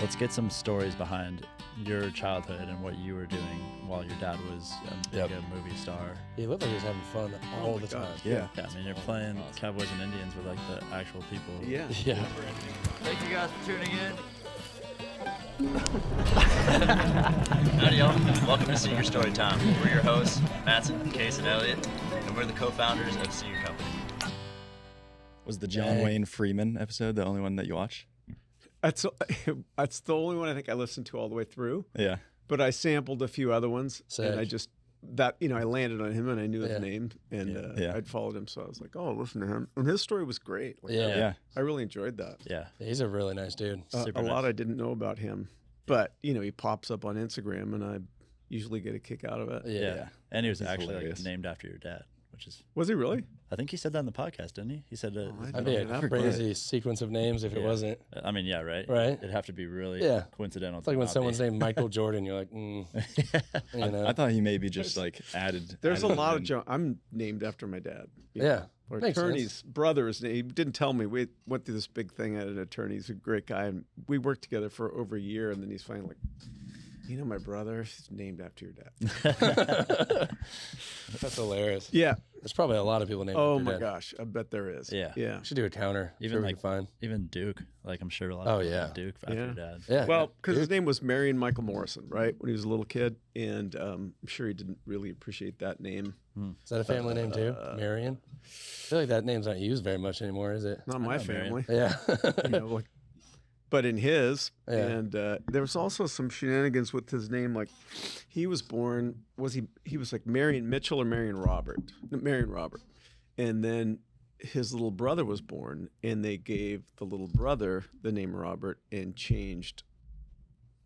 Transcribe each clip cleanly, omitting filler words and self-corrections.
let's get some stories behind your childhood and what you were doing while your dad was a movie star. He looked like he was having fun all the time. Yeah, I mean, you're playing Cowboys and Indians with like the actual people. Yeah. Thank you guys for tuning in. Howdy, y'all. Welcome to Seager Storytime. We're your hosts, Mattson, Case, and Elliott, and we're the co-founders of Seager Company. Was the John Wayne Freeman episode the only one that you watched? That's the only one I think I listened to all the way through. Yeah. But I sampled a few other ones, Sick. and I just I landed on him, and I knew his name, and I'd followed him, so I was like, oh, listen to him. And his story was great. Like, I really enjoyed that. Yeah, he's a really nice dude. A lot I didn't know about him, but he pops up on Instagram, and I usually get a kick out of it. Yeah. And he was actually like, named after your dad, which is. Was he really? I think he said that in the podcast, didn't he? He said that'd be a crazy sequence of names if it wasn't. I mean, yeah, right? Right. It'd have to be really coincidental. It's like when someone's named Michael Jordan, you're like, I thought he maybe just like added. There's a lot of I'm named after my dad. Our attorney's brothers. He didn't tell me. We went through this big thing at an attorney. He's a great guy, and we worked together for over a year. And then he's finally like, my brother is named after your dad. That's hilarious. Yeah. There's probably a lot of people named after your dad. Oh my gosh, I bet there is. Yeah. Yeah. We should do a counter. Even even Duke. Like I'm sure a lot of people named Duke after your dad. Yeah. Well, because his name was Marion Michael Morrison, right? When he was a little kid, and I'm sure he didn't really appreciate that name. Is that a family name too? Marion? I feel like that name's not used very much anymore, is it? Not my family. Yeah. But in his, and there was also some shenanigans with his name. Like, he was born, he was like Marion Mitchell or Marion Robert. And then his little brother was born, and they gave the little brother the name Robert and changed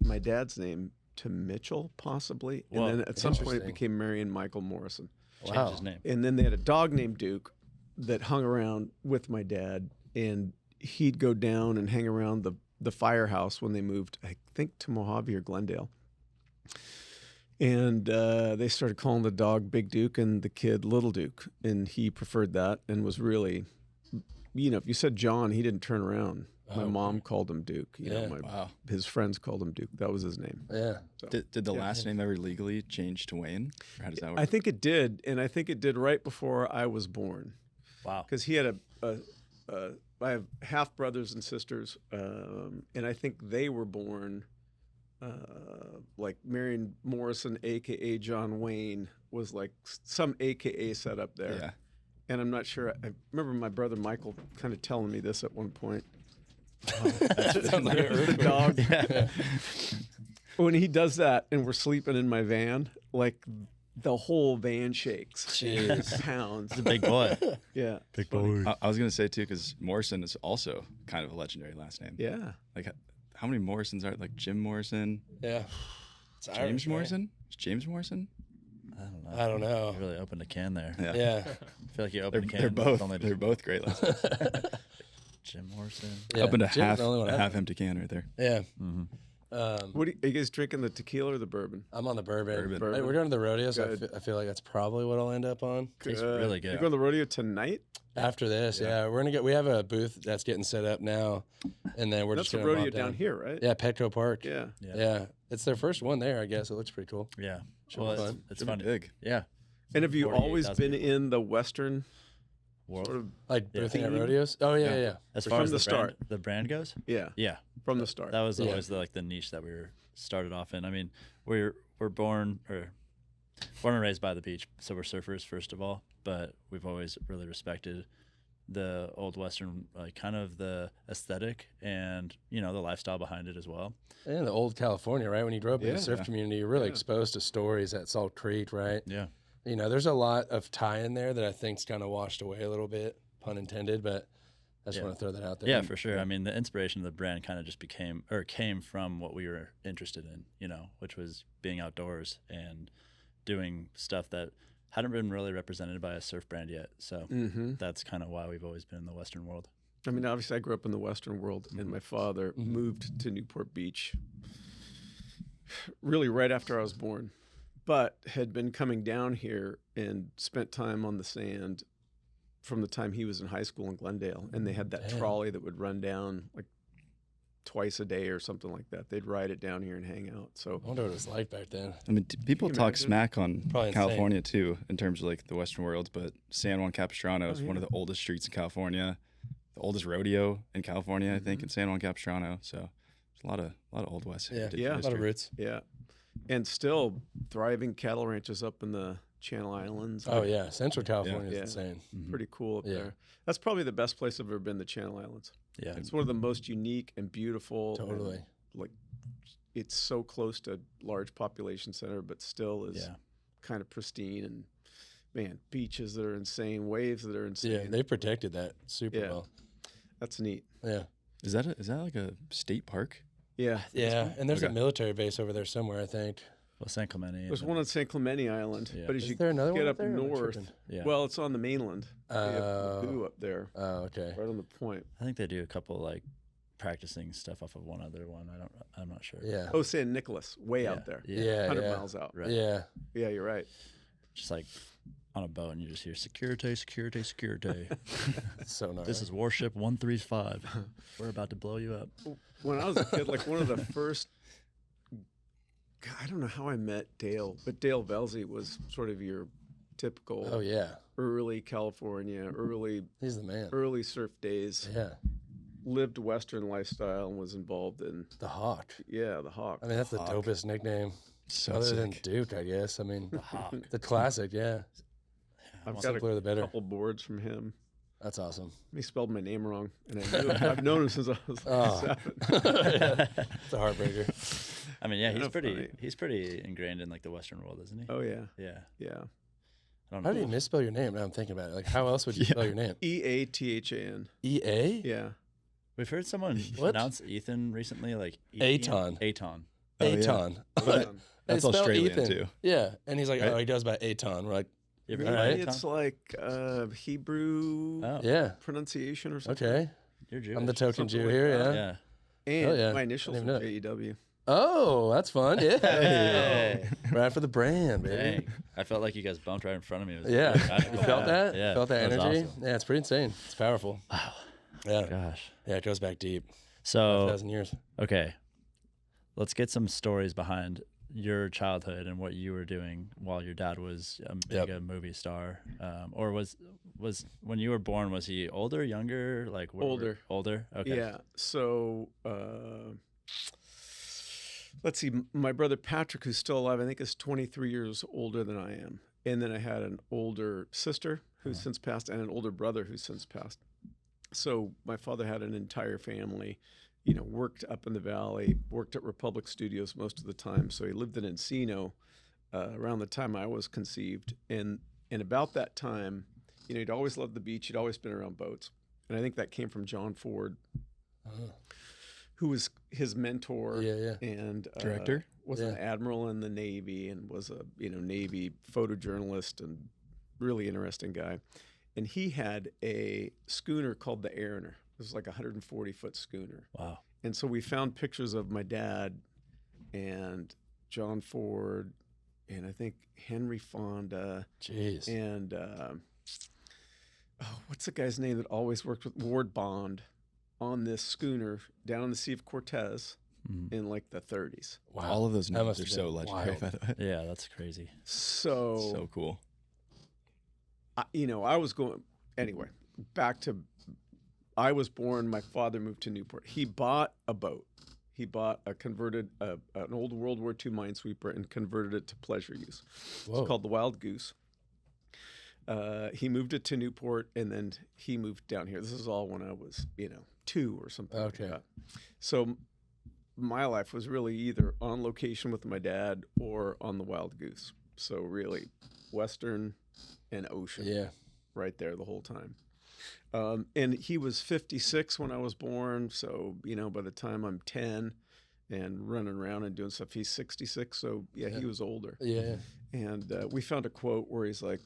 my dad's name to Mitchell, possibly. And then at some point it became Marion Michael Morrison. Changed his name. And then they had a dog named Duke that hung around with my dad, and he'd go down and hang around the firehouse when they moved, I think, to Mojave or Glendale. And they started calling the dog Big Duke and the kid Little Duke. And he preferred that and was really, if you said John, he didn't turn around. My mom called him Duke. His friends called him Duke. That was his name. Yeah. So, did the last name ever legally change to Wayne? Or how does that work? I think it did. And I think it did right before I was born. Wow. Because he had I have half brothers and sisters, and I think they were born like Marion Morrison, a.k.a. John Wayne, was like some a.k.a. set up there. Yeah. And I'm not sure. I remember my brother Michael kind of telling me this at one point. The dog. Yeah. When he does that and we're sleeping in my van, like the whole van shakes. Jeez. Pounds. He's a big boy. Yeah. Big boy. I was going to say, too, because Morrison is also kind of a legendary last name. Yeah. Like, how many Morrisons are like Jim Morrison? Yeah. James Irish, Morrison? Right? Is James Morrison? I don't know. You really opened a can there. Yeah. I feel like you opened a can. They're both great last names. Jim Morrison. Yeah. Opened a half empty can right there. Yeah. Mm-hmm. Are you guys drinking, the tequila or the bourbon? I'm on the bourbon. Hey, we're going to the rodeo, so I feel like that's probably what I'll end up on. Tastes really good. You going to the rodeo tonight? After this, we have a booth that's getting set up now, and then we're that's just going to rodeo down here, right? Yeah, Petco Park. Yeah. It's their first one there, I guess. It looks pretty cool. Yeah, it's fun. Big. Yeah. And have you always been in the Western world, sort of like boothing at rodeos? Oh yeah. As far from as the start, the brand goes. Yeah. From the start, that was always the niche that we were started off in. I mean, we're born and raised by the beach, so we're surfers first of all. But we've always really respected the old Western, like kind of the aesthetic and the lifestyle behind it as well. And the old California, right? When you grow up in the surf community, you're really exposed to stories at Salt Creek, right? Yeah. There's a lot of tie in there that I think's kind of washed away a little bit, pun intended, but I just want to throw that out there. Yeah, for sure. I mean, the inspiration of the brand kind of just came from what we were interested in, which was being outdoors and doing stuff that hadn't been really represented by a surf brand yet. So that's kind of why we've always been in the Western world. I mean, obviously I grew up in the Western world, and my father moved to Newport Beach really right after I was born, but had been coming down here and spent time on the sand from the time he was in high school in Glendale. And they had that trolley that would run down like twice a day or something like that. They'd ride it down here and hang out. So I wonder what it was like back then. I mean, people you talk imagine? smack on Probably California too, in terms of like the Western world. But San Juan Capistrano is one of the oldest streets in California, the oldest rodeo in California, I think, in San Juan Capistrano. So there's a lot of old West. heritage A lot history. of roots. yeah, and still thriving cattle ranches up in the Channel Islands. Oh yeah, Central California Yeah. is insane. Pretty cool up Yeah. there. That's probably the best place I've ever been, the Channel Islands. Yeah. It's one of the most unique and beautiful. and, Totally. like, it's so close to a large population center, but still is kind of pristine. And man, beaches that are insane, waves that are insane. Yeah, they protected that super Yeah. well. That's neat. Yeah. Is that like a state park? Yeah. Yeah, and there's a Okay. military base over there somewhere, I think. Well, San Clemente. There's one on San Clemente Island, Yeah. but as Is you there another get one up there? Or am I north, tripping? Yeah. well, it's on the mainland. They have Oh. Naboo up there, Oh, okay. right on the point. I think they do a couple like practicing stuff off of one other one. I'm not sure. Yeah. Oh, San Nicolas, way out there, Yeah. 100 yeah. miles out. Right. Yeah. Yeah, you're right. Just like on a boat, and you just hear security, security, security. So nice. This is warship 135. We're about to blow you up. When I was a kid, like one of the first, God, I don't know how I met Dale, but Dale Velzy was sort of your typical Oh yeah. early California, He's the man. early surf days, Yeah. lived Western lifestyle and was involved in, The Hawk. the Hawk. I mean, that's the Hawk. dopest nickname. So Other sick. than Duke, I guess. I mean, The Hawk. the classic, yeah. I've got Simpler the a better. couple boards from him. That's awesome. He spelled my name wrong, and I knew it. I've known him since I was Oh. 7. It's a heartbreaker. I mean, yeah, Kinda funny. he's pretty ingrained in like the Western world, isn't he? Oh yeah, Yeah. yeah. I don't How know. do you misspell your name? Now I'm thinking about it. Like, how else would you spell your name? EATHAN. E-A? Yeah. We've heard someone What? pronounce Ethan recently, like Aton. Aton. Oh, yeah. Aton. Aton. They That's spell Australian, Ethan. too. Yeah. And he's like, Right? oh, he does by Aton. We're like, You ever All heard right. of Aton? It's like Hebrew Oh, yeah. pronunciation or something. Okay. you're Jewish. I'm the token Something Jew like here, that. yeah. Yeah. And Oh, yeah. my initials Didn't are even JEW. Oh, that's fun. Yeah. Hey. Right for the brand, baby. Dang. I felt like you guys bumped right in front of me. It was Yeah. really magical. You felt that? Yeah. Felt that was energy? awesome. Yeah, it's pretty insane. It's powerful. Wow. Yeah. Gosh. Yeah, it goes back deep. So 1,000 years. okay, let's get some stories behind your childhood and what you were doing while your dad was a mega movie star. Or was when you were born, was he older, younger, like Older. Older. Okay. Yeah. So let's see. My brother Patrick, who's still alive, I think is 23 years older than I am. And then I had an older sister who's since passed and an older brother who's since passed. So my father had an entire family, worked up in the valley, worked at Republic Studios most of the time. So he lived in Encino around the time I was conceived. And about that time, he'd always loved the beach. He'd always been around boats. And I think that came from John Ford, who was his mentor Yeah. and Director? was an admiral in the Navy and was a Navy photojournalist and really interesting guy. And he had a schooner called the Ariner. It was like a 140-foot schooner. Wow. And so we found pictures of my dad and John Ford and I think Henry Fonda Jeez. and what's the guy's name that always worked with Ward Bond on this schooner down in the Sea of Cortez in like the 30s. Wow. All of those That names must are have so been legendary, wild. by the way. Yeah, that's crazy. So So cool. I was going anyway. Back to, I was born. My father moved to Newport. He bought a boat. He bought a converted, an old World War II minesweeper and converted it to pleasure use. Whoa. It's called the Wild Goose. He moved it to Newport, and then he moved down here. This is all when I was, 2 or something. Okay. Like that. So my life was really either on location with my dad or on the Wild Goose. So really, Western and ocean. Yeah. Right there the whole time. And he was 56 when I was born. So, by the time I'm 10 and running around and doing stuff, he's 66. So, yeah. He was older. Yeah. And we found a quote where he's like,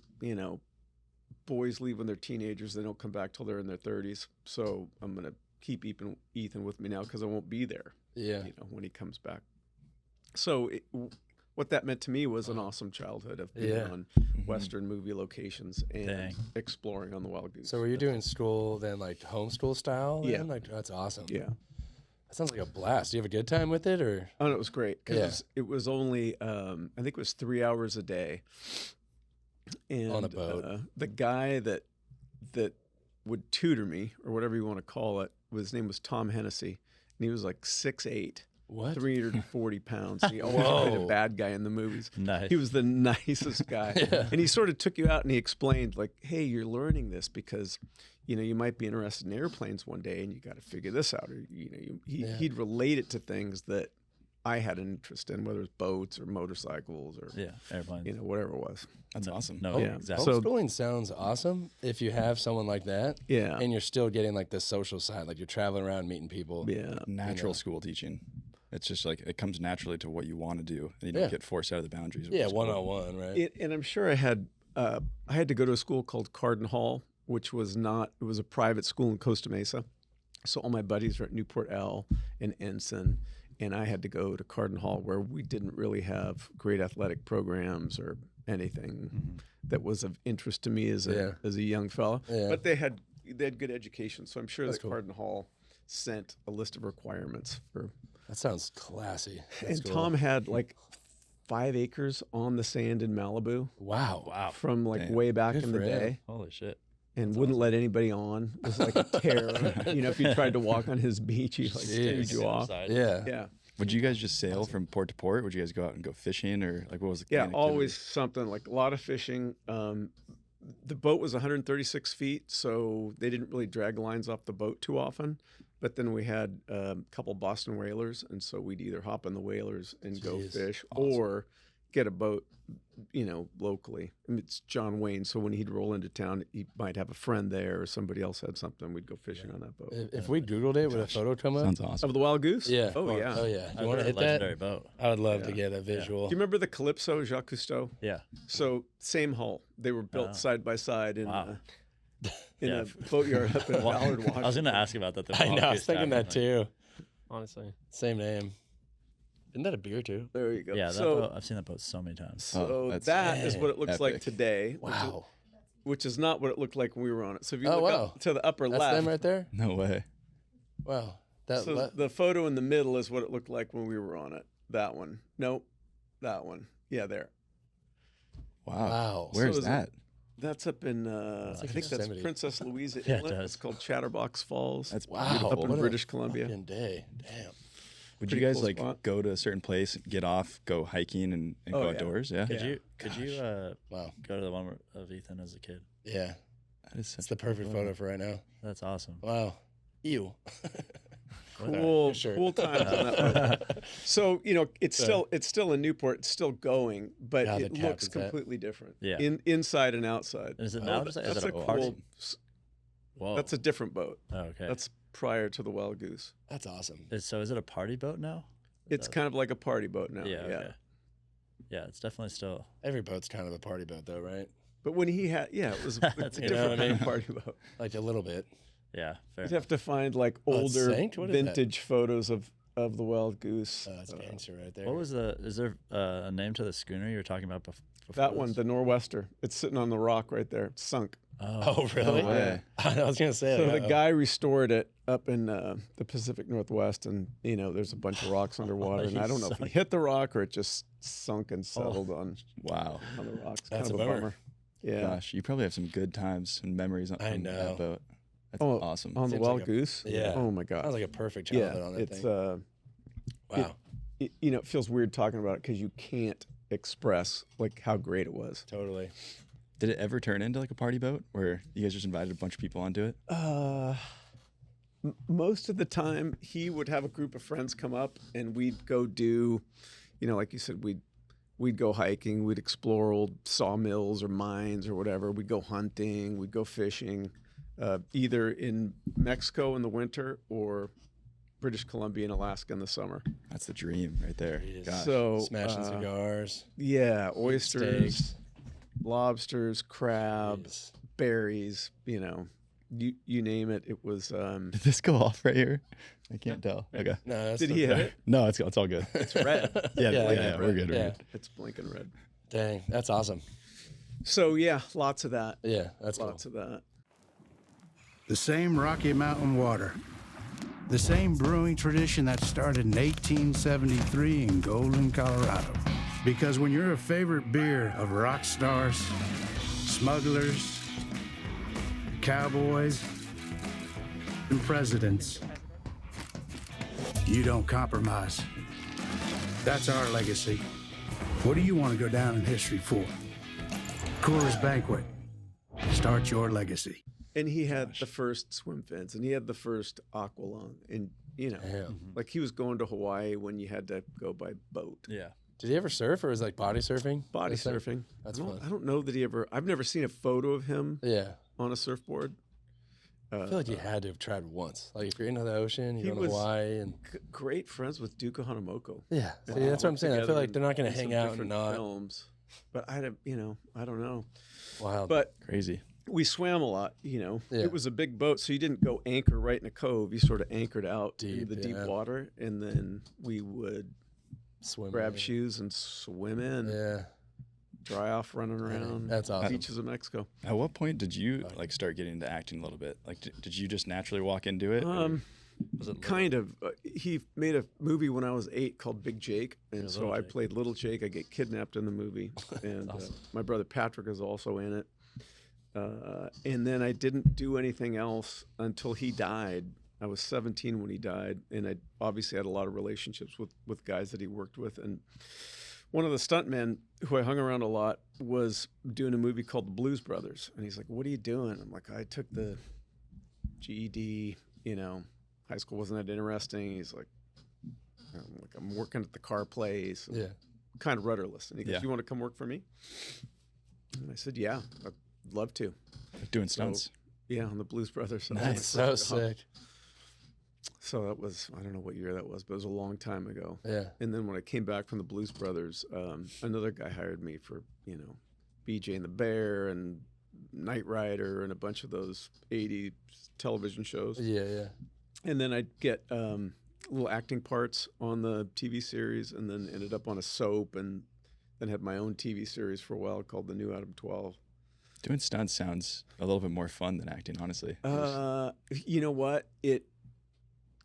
boys leave when they're teenagers. They don't come back till they're in their 30s. So I'm going to keep Ethan with me now because I won't be there, Yeah. when he comes back. So what that meant to me was an awesome childhood of being Yeah. on Western movie locations and Dang. exploring on the Wild Goose. So were you doing school then, like homeschool style? Yeah. Then? Like, that's awesome. Yeah. That sounds like a blast. Do you have a good time with it, or? Oh, no, it was great because Yeah. it was only I think it was 3 hours a day. And On a boat. the guy that would tutor me, or whatever you want to call it, his name was Tom Hennessy, and he was like 6'8". What? 340 pounds. He always played a bad guy in the movies. Nice. He was the nicest guy. And he sort of took you out and he explained, like, hey, you're learning this because, you might be interested in airplanes one day and you got to figure this out. Or, he'd relate it to things that I had an interest in, whether it's boats or motorcycles or, airplanes. Whatever it was. That's awesome. No, Yeah. exactly. Homeschooling sounds awesome if you have someone like that. Yeah. And you're still getting like the social side, like you're traveling around meeting people. Yeah. Natural school teaching. It's just like it comes naturally to what you want to do, and you don't get forced out of the boundaries. Yeah, one-on-one, right? And I'm sure I had to go to a school called Carden Hall, which was not, it was a private school in Costa Mesa. So all my buddies were at Newport L and Ensign, and I had to go to Carden Hall where we didn't really have great athletic programs or anything that was of interest to me as a young fellow. Yeah. But they had good education, so I'm sure That's that cool. Carden Hall sent a list of requirements for. That sounds classy. That's And cool. Tom had like 5 acres on the sand in Malibu Wow. from like Damn. way back Good in the for him. day, Holy shit. and wouldn't let anybody on. It was like a terror. If you tried to walk on his beach, he like scared you off. Yeah. Yeah. Would you guys just sail from port to port? Would you guys go out and go fishing, or like what was the Yeah, main activity? always something, like a lot of fishing. The boat was 136 feet, so they didn't really drag lines off the boat too often. But then we had a couple Boston whalers, and so we'd either hop on the whalers and go Jeez. fish, Awesome. or get a boat, locally. I mean, it's John Wayne, so when he'd roll into town, he might have a friend there, or somebody else had something. We'd go fishing on that boat. If we Googled it, would a photo come up? Sounds awesome. Of the Wild Goose? Yeah. Oh, yeah. Oh, yeah. I've You want to heard hit legendary that? boat. I would love to Yeah. get a visual. Do you remember the Calypso, Jacques Cousteau? Yeah. So same hull. They were built Oh. side by side in, Wow. in Yeah. a boatyard up in Well, Ballard, Washington. I was going to ask about that. The I know. I Wild was Goose thinking that Tavern, too. Honestly. Same name. Isn't that a beer too? There you go. Yeah, that so boat, I've seen that boat so many times. so that's that is what it looks like epic. today. Wow. Which is not what it looked like when we were on it. So if you Oh, look wow. up to the upper That's left, them right there? No way. Wow. That so the photo in the middle is what it looked like when we were on it. That one. Nope. That one. Yeah, there. Wow. Wow. Where's So is it- that? That's up in, like I think that's Yosemite. Princess Louisa Yeah, it Inlet. does. It's called Chatterbox Falls. That's Wow. beautiful. up in What a British Columbia. fucking day. Damn. Would pretty you guys cool like spot. go to a certain place, get off, go hiking, and Oh, go yeah. outdoors? Yeah. Could Yeah. you Wow. go to the one of Ethan as a kid? Yeah. That is such It's the perfect photo for right now. That's awesome. Wow. Ew. Cool, Sure. cool times on that boat. So it's still in Newport. It's still going, but God, it the looks cap is that. completely different. Yeah. Inside and outside. Is it now? Is That's it a a party? cool. Whoa. That's a different boat. Oh, okay. That's prior to the Wild Goose. That's awesome. So is it a party boat now? It's kind of like a party boat now. Yeah. Okay. Yeah, it's definitely still. Every boat's kind of a party boat though, right? But when he had, it was a That's different good. You know what I kind of mean? party boat. Like a little bit. Yeah. Fair. You'd have to find like Oh, it's older synced? What is that? vintage photos of the Wild Goose. That's gangster right there. What was is there a name to the schooner you were talking about before? That one, the Nor'Wester. It's sitting on the rock right there. It's sunk. Oh, really? No way. I was gonna say. So like, the guy restored it up in the Pacific Northwest, and there's a bunch of rocks underwater, and I don't know if he sunk. hit the rock or it just sunk and settled on Wow. the rocks. That's kind a of bummer. Yeah. Gosh, you probably have some good times and memories on I on know. that boat. That's Oh, awesome. On the Seems Wild like a- Goose. yeah. Oh my God. sounds like a perfect yeah. childhood on that It's thing. Wow. it feels weird talking about it because you can't express like how great it was. Totally. Did it ever turn into like a party boat where you guys just invited a bunch of people onto it? Most of the time, he would have a group of friends come up, and we'd go do, like you said, we'd go hiking, we'd explore old sawmills or mines or whatever. We'd go hunting, we'd go fishing, either in Mexico in the winter or British Columbia and Alaska in the summer. That's the dream right there. Jeez. Gosh. So Smashing cigars. yeah, oysters, Steaks. lobsters, crabs, Jeez. berries, you name it. It was. Did this go off right here? I can't tell. Okay. No, that's Did the- he hit it? No, it's all good. It's red. Yeah, we're good. We're Yeah. good. It's blinking red. Dang, that's awesome. So yeah, lots of that. Yeah, that's cool. Lots of that. The same Rocky Mountain water, The same brewing tradition that started in 1873 in Golden, Colorado. Because when you're a favorite beer of rock stars, smugglers, cowboys, and presidents, you don't compromise. That's our legacy. What do you want to go down in history for? Coors Banquet. Start your legacy. And he had the first swim fins, and he had the first aqualung, and like he was going to Hawaii when you had to go by boat. Yeah. Did he ever surf, or was it like body surfing? Body surfing. That's I fun. don't know that he ever. I've never seen a photo of him Yeah. on a surfboard. I feel like you had to have tried once. Like if you're into the ocean, He you're going was to Hawaii, and Great friends with Duke Hanamoko. yeah. And See, they that's what I'm worked saying. I feel together like they're not going in to hang some out and different not. films. But I don't know. Wild. But Crazy. we swam a lot. Yeah. It was a big boat, so you didn't go anchor right in a cove. You sort of anchored out in Deep, the deep yeah. water, and then we would swim. grab shoes and swim in, Yeah. dry off running around That's awesome. beaches of Mexico. At what point did you like start getting into acting a little bit? Like, did you just naturally walk into it? or- Was it Kind of. He made a movie when I was 8 called Big Jake, and Yeah, so Little I Jake. played Little Jake. I get kidnapped in the movie, and Awesome. my brother Patrick is also in it. And then I didn't do anything else until he died. I was 17 when he died, and I obviously had a lot of relationships with guys that he worked with. And one of the stuntmen who I hung around a lot was doing a movie called The Blues Brothers, and he's like, "What are you doing?" I'm like, "I took the GED, high school wasn't that interesting." He's like, I'm working at the car place, Yeah. kind of rudderless. And he goes, Yeah. "You want to come work for me?" And I said, "Yeah, I'd love to." Doing stunts. Yeah, on the Blues Brothers. So Nice. So sick. So that was, I don't know what year that was, but it was a long time ago. Yeah. And then when I came back from the Blues Brothers, another guy hired me for, BJ and the Bear and Knight Rider and a bunch of those 80s television shows. Yeah. Yeah. And then I'd get little acting parts on the TV series, and then ended up on a soap, and then had my own TV series for a while called The New Adam 12. Doing stunts sounds a little bit more fun than acting, honestly. You know what? It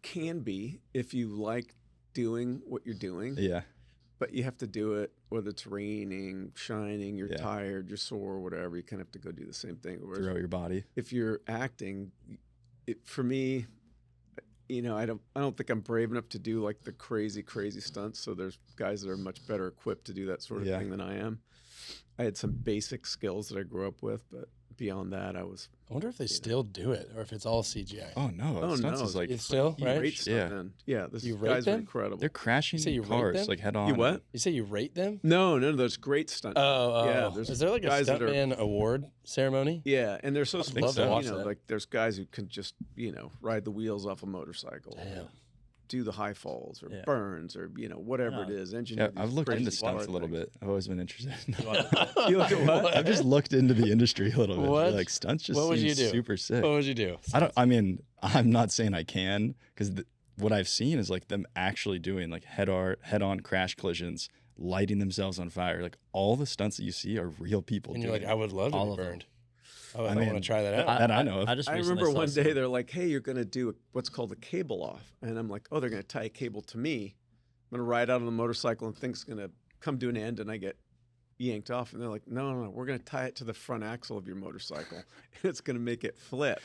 can be if you like doing what you're doing, Yeah. but you have to do it whether it's raining, shining, you're Yeah. tired, you're sore, whatever. You kind of have to go do the same thing. Whereas Throughout your body. if you're acting, for me, I don't think I'm brave enough to do like the crazy stunts. So there's guys that are much better equipped to do that sort of Yeah. thing than I am. I had some basic skills that I grew up with, but beyond that, I wonder if they still do it, or if it's all CGI. Oh no. Oh, stunts no. is like It's still you right. rate Yeah. stuntmen. Yeah, these You rate guys are them? incredible. they're crashing You say you rate cars them? like head on. You what? You say you rate them? No, there's great stunt. Oh. Yeah, there's Is there like a guys that are- stuntman award ceremony? Yeah, and they're so I'd smart. love to watch You know, that. like there's guys who can just ride the wheels off a motorcycle, Damn. do the high falls or Yeah. burns or whatever it Yeah. is. Engineer. Yeah, I've these looked into crazy stunts a hard little things. bit. I've always been interested. You look at what? I've just looked into the industry a little bit. What? Like stunts just What would seems you do? super sick. What would you do? I'm not saying I can, because what I've seen is like them actually doing like head-on crash collisions, lighting themselves on fire. Like all the stunts that you see are real people And you're doing like, I would love to All be of them. burned. I I want to mean, try that out. that I know of. I just I recently remember saw one some- day they're like, "Hey, you're going to do what's called a cable off," and I'm like, "Oh, they're going to tie a cable to me. I'm going to ride out on the motorcycle, and things going to come to an end, and I get yanked off." And they're like, "No, we're going to tie it to the front axle of your motorcycle, and it's going to make it flip,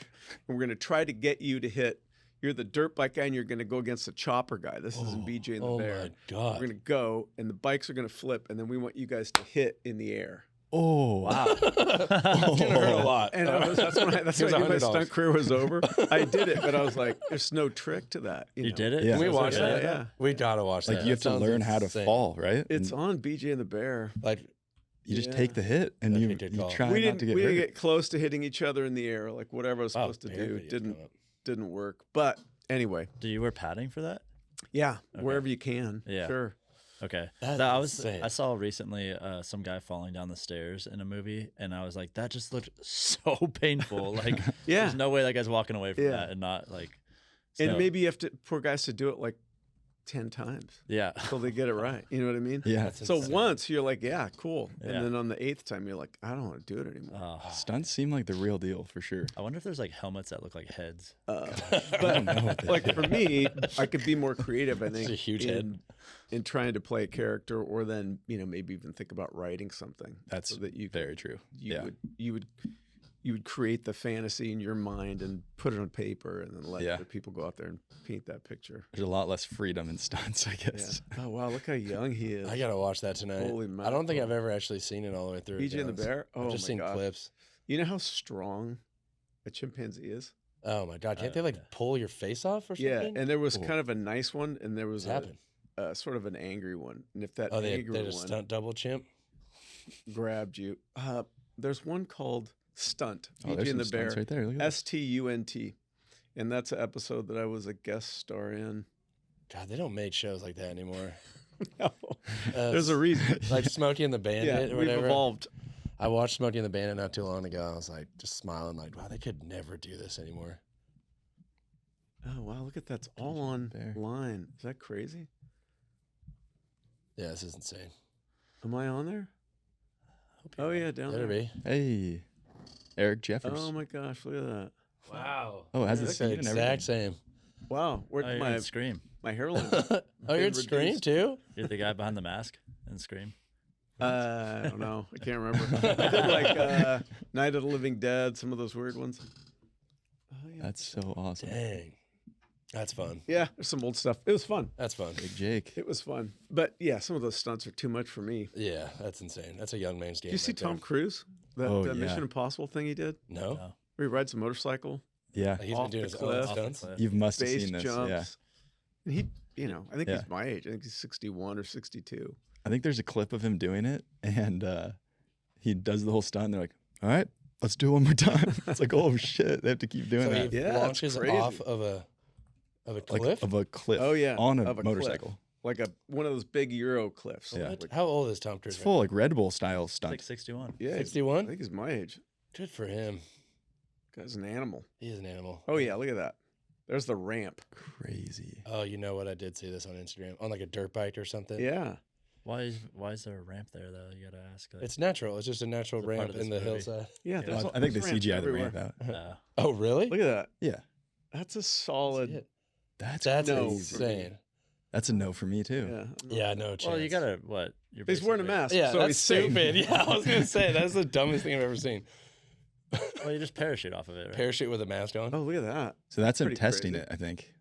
and we're going to try to get you to hit. You're the dirt bike guy, and you're going to go against the chopper guy. This is in BJ and the oh Bear. my God. We're going to go, and the bikes are going to flip, and then we want you guys to hit in the air." Oh wow! That's gonna hurt a lot. And that's when I Here's knew my $100. stunt career was over. I did it, but I was like, "There's no trick to that." You know? did it? Yeah. Can we Is watch it- that? Yeah. We gotta watch Like that. you have That to sounds learn how to insane. fall, right? It's And on BJ and the Bear. Like, you just Yeah. take the hit, and That'd you be a good call. try We not to didn't get hurt. get close to hitting each other in the air, like whatever I was wow, supposed to bear do videos didn't coming up. didn't work. But anyway, Do you wear padding for that? yeah, Okay. wherever you can. Yeah. Sure. Okay. That's I insane. I saw recently some guy falling down the stairs in a movie, and I was like, that just looked so painful. Like, Yeah. there's no way that guy's walking away from Yeah. that and not like. And so- maybe you have to poor guys to do it like 10 times Yeah. until they get it right. You know what I mean? Yeah. That's So insane. once you're like, yeah, cool. Yeah. And then on the 8th time, you're like, I don't want to do it anymore. Oh, Stunts seem like the real deal for sure. I wonder if there's like helmets that look like heads. But like for me, I could be more creative, I think, a huge head. in trying to play a character, or then, you know, maybe even think about writing something. That's so that you very true. you would create the fantasy in your mind and put it on paper, and then let Yeah. other people go out there and paint that picture. There's a lot less freedom in stunts, I Yeah. guess. Oh wow, look how young he is. I gotta watch that tonight. Holy I don't think mackerel. I've ever actually seen it all the way through. BJ and the Bear. Oh I've just my seen gosh. clips. You know how strong a chimpanzee is? Oh my god! Can't they like pull your face off or something? Yeah, and there was Cool. kind of a nice one, and there was What's happened? sort of an angry one. And if that Oh, they angry just one stunt double chimp. grabbed you, there's one called Stunt. Oh, BJ there's and some the Bear. stunts right there. Look at that. STUNT, and that's an episode that I was a guest star in. God, they don't make shows like that anymore. No, there's a reason. Like Smokey and the Yeah, Bandit or we've whatever. evolved. I watched Smokey and the Bandit not too long ago. I was like, just smiling, like, wow, they could never do this anymore. Oh wow, look at that's all on Bear. line. Is that crazy? Yeah, this is insane. Am I on there? Oh yeah, down Better there. be. Hey, Eric Jeffers. Oh my gosh, look at that. Wow. Oh, it has the That's scene the and exact everything. same. Wow, Oh, where'd you're my in Scream. my hairline? Oh, you're in Been Scream reduced. too? You're the guy behind the mask in Scream. I don't know. I can't remember. I did like Night of the Living Dead, some of those weird ones. Oh yeah. That's so awesome. Dang. That's fun. Yeah, there's some old stuff. It was fun. That's fun. Big Jake. It was fun. But yeah, some of those stunts are too much for me. Yeah, that's insane. That's a young man's game. Did you see right there. Tom Cruise? That Oh, yeah. Mission Impossible thing he did? No? No. Where he rides a motorcycle, Yeah. Like, he's Off been doing the his cliff. own Off the stunts. cliff. You must have base seen this. jumps. Yeah. And he, you know, I think Yeah. he's my age. I think he's 61 or 62. I think there's a clip of him doing it, and he does the whole stunt. And they're like, "All right, let's do it one more time." It's like, oh shit, they have to keep doing So that. he Yeah, that's launches crazy. off of a Like cliff? of a cliff. Oh, yeah, on a of a cliff. motorcycle. Like one of those big Euro cliffs. Yeah. What? How old is Tom Cruise? It's full like Red Bull style It's stunt. like 61. Yeah, I 61? think he's my age. Good for him. Guy's an animal. He is an animal. Oh yeah, look at that. There's the ramp. Crazy. Oh, you know what? I did see this on Instagram. On like a dirt bike or something. Yeah. Why is there a ramp there though? You gotta ask. Like, It's natural. It's just a natural It's a part ramp of this in the movie. hillside. Yeah. Yeah. there's I think they there's ramps CGI the everywhere. ramp out. Oh, really? Look at that. Yeah, That's a solid. Shit. that's That's no crazy. for me. insane. That's a no for me too. Yeah. Yeah, no chance. well, you gotta what? You're He's wearing a basically- mask. Yeah, so that's he's safe. stupid. Yeah, I was gonna say that's the dumbest thing I've ever seen. Well, you just parachute off of it, right? Parachute with a mask on. Oh, look at that. So that's him Pretty testing crazy. it. I think.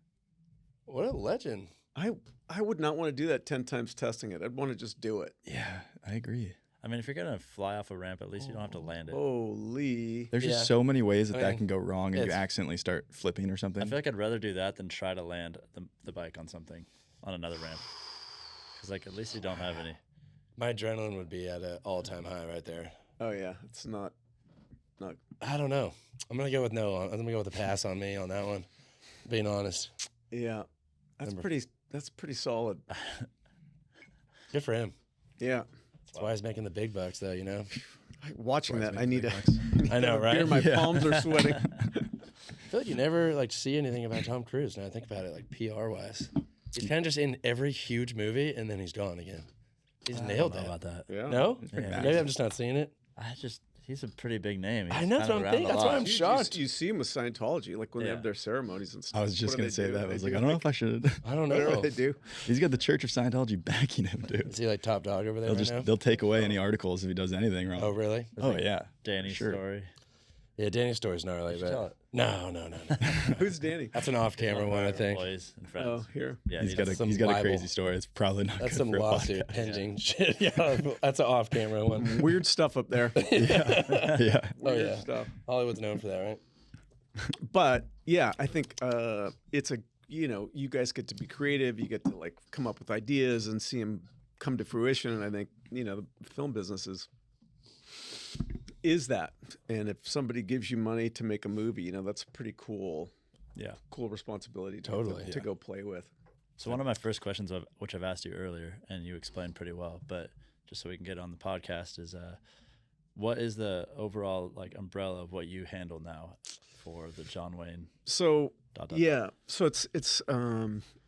What a legend. I would not want to do that 10 times testing it. I'd want to just do it. Yeah, I agree. I mean, if you're gonna fly off a ramp, at least you don't have to land it. Holy. There's Yeah. just so many ways that I that mean, can go wrong, and you it's- accidentally start flipping or something. I feel like I'd rather do that than try to land the bike on something on another ramp. Because like at least you don't have any. My adrenaline would be at an all-time high right there. Oh yeah, it's not. I don't know. I'm gonna go with no. I'm gonna go with a pass on me on that one. Being honest. Yeah, that's Number- pretty. That's pretty solid. Good for him. Yeah. That's why he's making the big bucks, though. You know. Watching Why is that, it I need big to. bucks? I know, right? My Yeah. palms are sweating. I feel like you never like see anything about Tom Cruise. Now I think about it, like PR wise, he's kind of just in every huge movie, and then he's gone again. He's I nailed don't know that. about that. Yeah. No, Yeah. maybe I'm just not seeing it. He's a pretty big name. I He's know, kind that's of what I'm around thinking. a That's why lot. I'm shocked. You see them with Scientology, like when they Yeah. have their ceremonies and stuff. I was just What do gonna they say do? that. I They was like, do I don't know if I should. I don't Whatever know. they do. He's got the Church of Scientology backing him, dude. Is he like top dog over there right now? They'll take away any articles if he does anything wrong. Oh, really? Oh yeah. Danny's Sure. story. Yeah, Danny's story's gnarly, tell but it. no. Who's Danny? That's an off-camera one, I think. Employees and friends. Oh, here. Yeah, He's got some a libel. crazy story. It's probably not That's good some for a lawsuit podcast. pending shit. Yeah, that's an off-camera one. Weird stuff up there. Yeah. Oh Weird yeah, stuff. Hollywood's known for that, right? But yeah, I think it's a you guys get to be creative. You get to like come up with ideas and see them come to fruition. And I think the film business is that. And if somebody gives you money to make a movie, that's a pretty cool responsibility to go play with. So one of my first questions, which I've asked you earlier, and you explained pretty well, but just so we can get it on the podcast, is what is the overall like umbrella of what you handle now for the John Wayne? So Yeah. So it's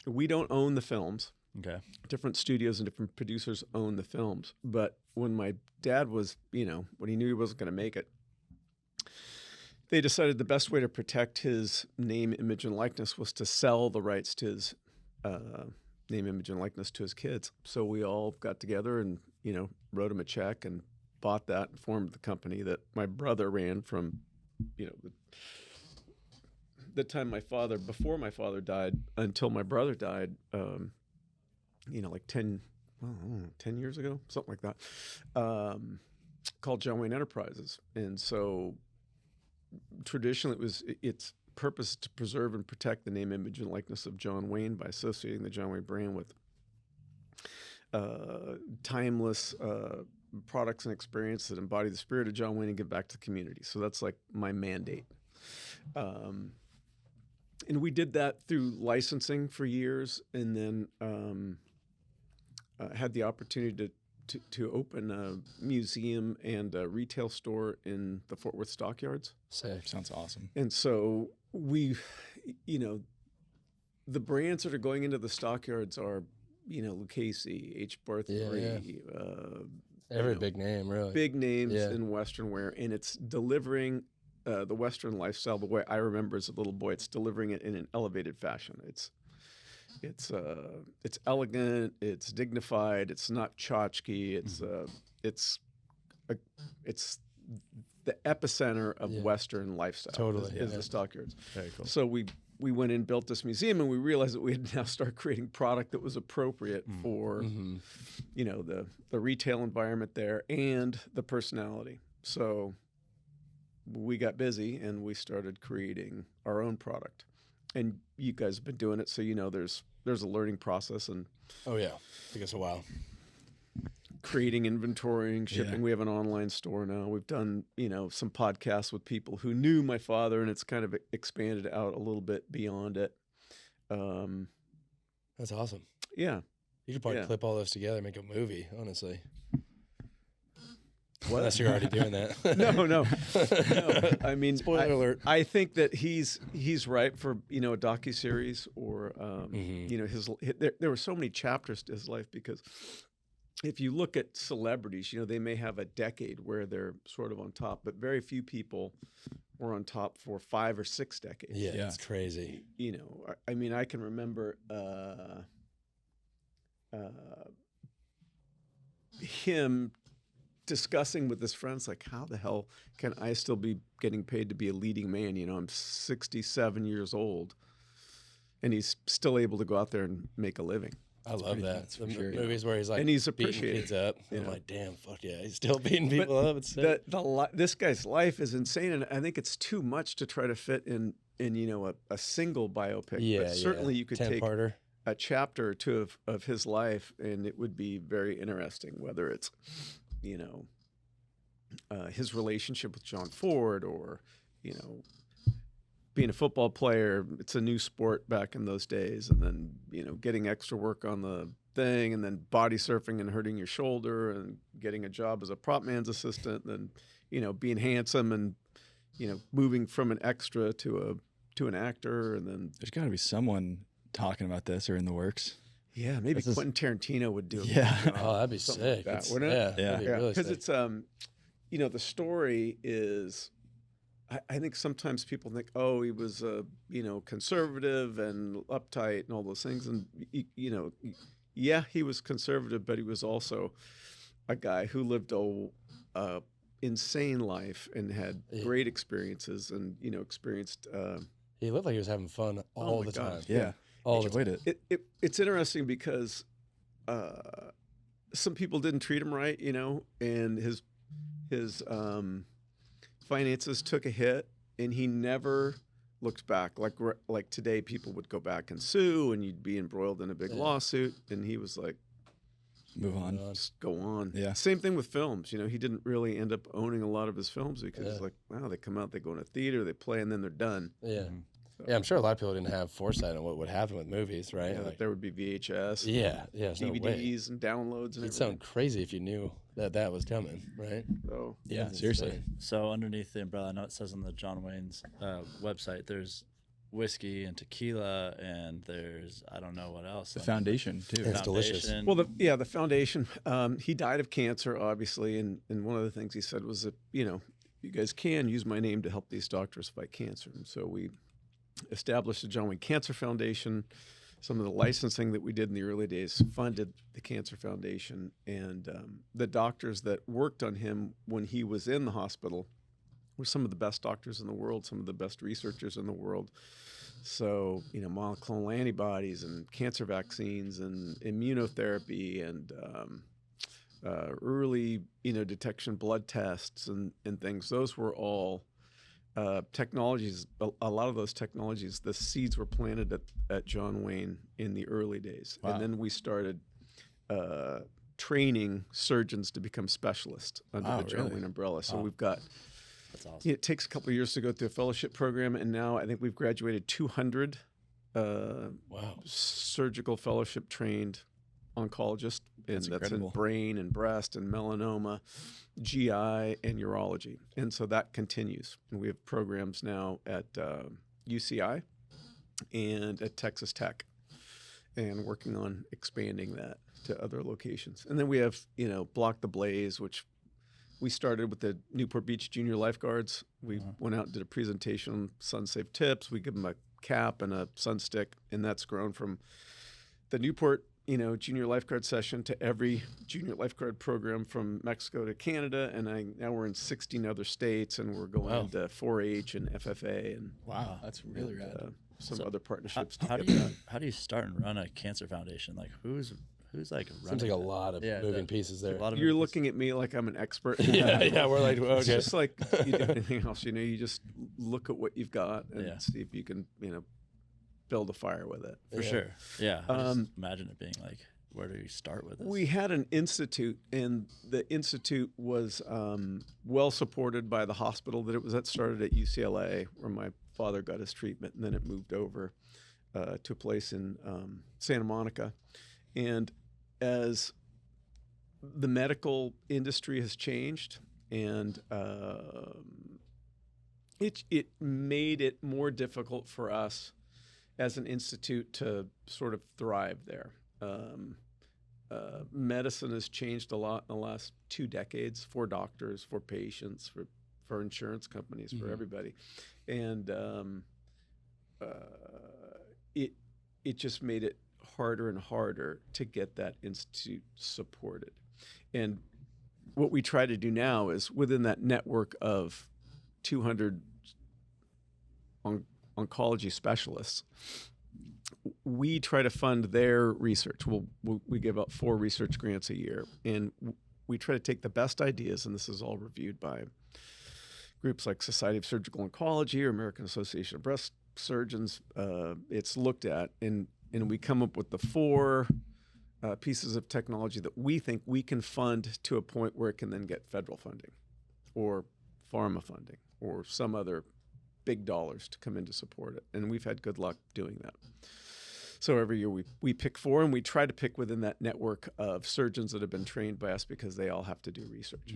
we don't own the films. Okay. Different studios and different producers own the films. But when my dad was, when he knew he wasn't going to make it, they decided the best way to protect his name, image, and likeness was to sell the rights to his name, image, and likeness to his kids. So we all got together and, wrote him a check and bought that and formed the company that my brother ran from, the time before my father died until my brother died, like 10 years ago, something like that, called John Wayne Enterprises. And so traditionally its purpose to preserve and protect the name, image, and likeness of John Wayne by associating the John Wayne brand with timeless products and experience that embody the spirit of John Wayne and give back to the community. So that's like my mandate. And we did that through licensing for years, and then had the opportunity to open a museum and a retail store in the Fort Worth Stockyards. Sick. Sounds awesome. And so we, the brands that are going into the Stockyards are, Lucchese, H. Barthree, every big name, really. Big names in Western wear, and it's delivering the Western lifestyle the way I remember as a little boy. It's delivering it in an elevated fashion. It's elegant. It's dignified. It's not tchotchke. It's the epicenter of Western lifestyle. Totally, is the Stockyards. Very cool. So we went in, built this museum, and we realized that we had to now start creating product that was appropriate for, the retail environment there and the personality. So we got busy and we started creating our own product. And you guys have been doing it, so there's a learning process and Oh yeah, took us a while. Creating, inventorying, shipping. Yeah. We have an online store now. We've done, some podcasts with people who knew my father, and it's kind of expanded out a little bit beyond it. That's awesome. Yeah. You could probably clip all those together and make a movie, honestly. What? Unless you're already doing that. No. I mean, spoiler alert. I think that he's ripe for, a docuseries or, there were so many chapters to his life because if you look at celebrities, they may have a decade where they're sort of on top, but very few people were on top for 5 or 6 decades. Yeah, it's crazy. I mean, I can remember him discussing with his friends, like, how the hell can I still be getting paid to be a leading man? I'm 67 years old, and he's still able to go out there and make a living. I love that. The sure. movies where he's like, and he's beating appreciated. kids up. I'm like, damn, fuck yeah, he's still beating people up. It's sick. This guy's life is insane, and I think it's too much to try to fit in a single biopic. Yeah, but certainly you could take parter. A chapter or two of his life, and it would be very interesting. Whether it's his relationship with John Ford, or being a football player. It's a new sport back in those days, and then getting extra work on the thing, and then body surfing and hurting your shoulder, and getting a job as a prop man's assistant, and being handsome, and moving from an extra to an actor, and then there's got to be someone talking about this or in the works. Yeah, maybe Quentin Tarantino would do it. Yeah. Oh, that'd be sick. Like that, wouldn't it? Yeah. Yeah, because really it's the story is. I think sometimes people think, oh, he was conservative and uptight and all those things, and he was conservative, but he was also a guy who lived a insane life and had great experiences, and experienced. He looked like he was having fun all the time. Yeah. All the time. It's interesting because some people didn't treat him right, and his finances took a hit, and he never looked back. Like today, people would go back and sue, and you'd be embroiled in a big lawsuit, and he was like, move on, just go on. Yeah. Same thing with films. He didn't really end up owning a lot of his films because they come out, they go in a theater, they play, and then they're done. Yeah. So. Yeah, I'm sure a lot of people didn't have foresight on what would happen with movies, right? Yeah, there would be VHS, there's no way. DVDs, and downloads, and It'd sound crazy if you knew that was coming, right? So Yeah, seriously. So underneath the umbrella, I know it says on the John Wayne's website, there's whiskey and tequila, and there's I don't know what else. The foundation too. It's delicious. Foundation. Well, the foundation. He died of cancer, obviously, and one of the things he said was that you guys can use my name to help these doctors fight cancer, and so we established the John Wayne Cancer Foundation. Some of the licensing that we did in the early days funded the Cancer Foundation, and the doctors that worked on him when he was in the hospital were some of the best doctors in the world, some of the best researchers in the world. So, monoclonal antibodies and cancer vaccines and immunotherapy and early, detection blood tests and things. Those were all technologies. A lot of those technologies, the seeds were planted at John Wayne in the early days. Wow. And then we started training surgeons to become specialists under the John Wayne umbrella. So we've got... That's awesome. It takes a couple of years to go through a fellowship program, and now I think we've graduated 200 surgical fellowship trained oncologists, and that's in incredible. brain and breast and melanoma, GI and urology, and so that continues. And we have programs now at UCI and at Texas Tech, and working on expanding that to other locations. And then we have Block the Blaze, which we started with the Newport Beach Junior Lifeguards. We went out and did a presentation on sun safe tips. We give them a cap and a sun stick, and that's grown from the Newport, junior lifeguard session to every junior lifeguard program from Mexico to Canada. And now we're in 16 other states, and we're going into 4-H and FFA and Wow, that's really rad. some other partnerships. How do you start and run a cancer foundation? Like who's like running? Seems like a that? lot of moving pieces there. A lot of You're moving looking at me like I'm an expert. yeah, we're like, It's okay. just like you do anything else. You just look at what you've got and see if you can, build a fire with it. For sure. Yeah. I just imagine it being like, where do you start with this? We had an institute, and the institute was well supported by the hospital that it was at. Started at UCLA, where my father got his treatment, and then it moved over to a place in Santa Monica. And as the medical industry has changed, and it made it more difficult for us as an institute to sort of thrive there. Medicine has changed a lot in the last 2 decades for doctors, for patients, for insurance companies, for everybody, and it just made it harder and harder to get that institute supported. And what we try to do now is, within that network of 200 oncology specialists, we try to fund their research. We give out 4 research grants a year, and we try to take the best ideas, and this is all reviewed by groups like Society of Surgical Oncology or American Association of Breast Surgeons. It's looked at, and we come up with the 4 pieces of technology that we think we can fund to a point where it can then get federal funding or pharma funding or some other big dollars to come in to support it. And we've had good luck doing that. So every year we pick 4, and we try to pick within that network of surgeons that have been trained by us, because they all have to do research.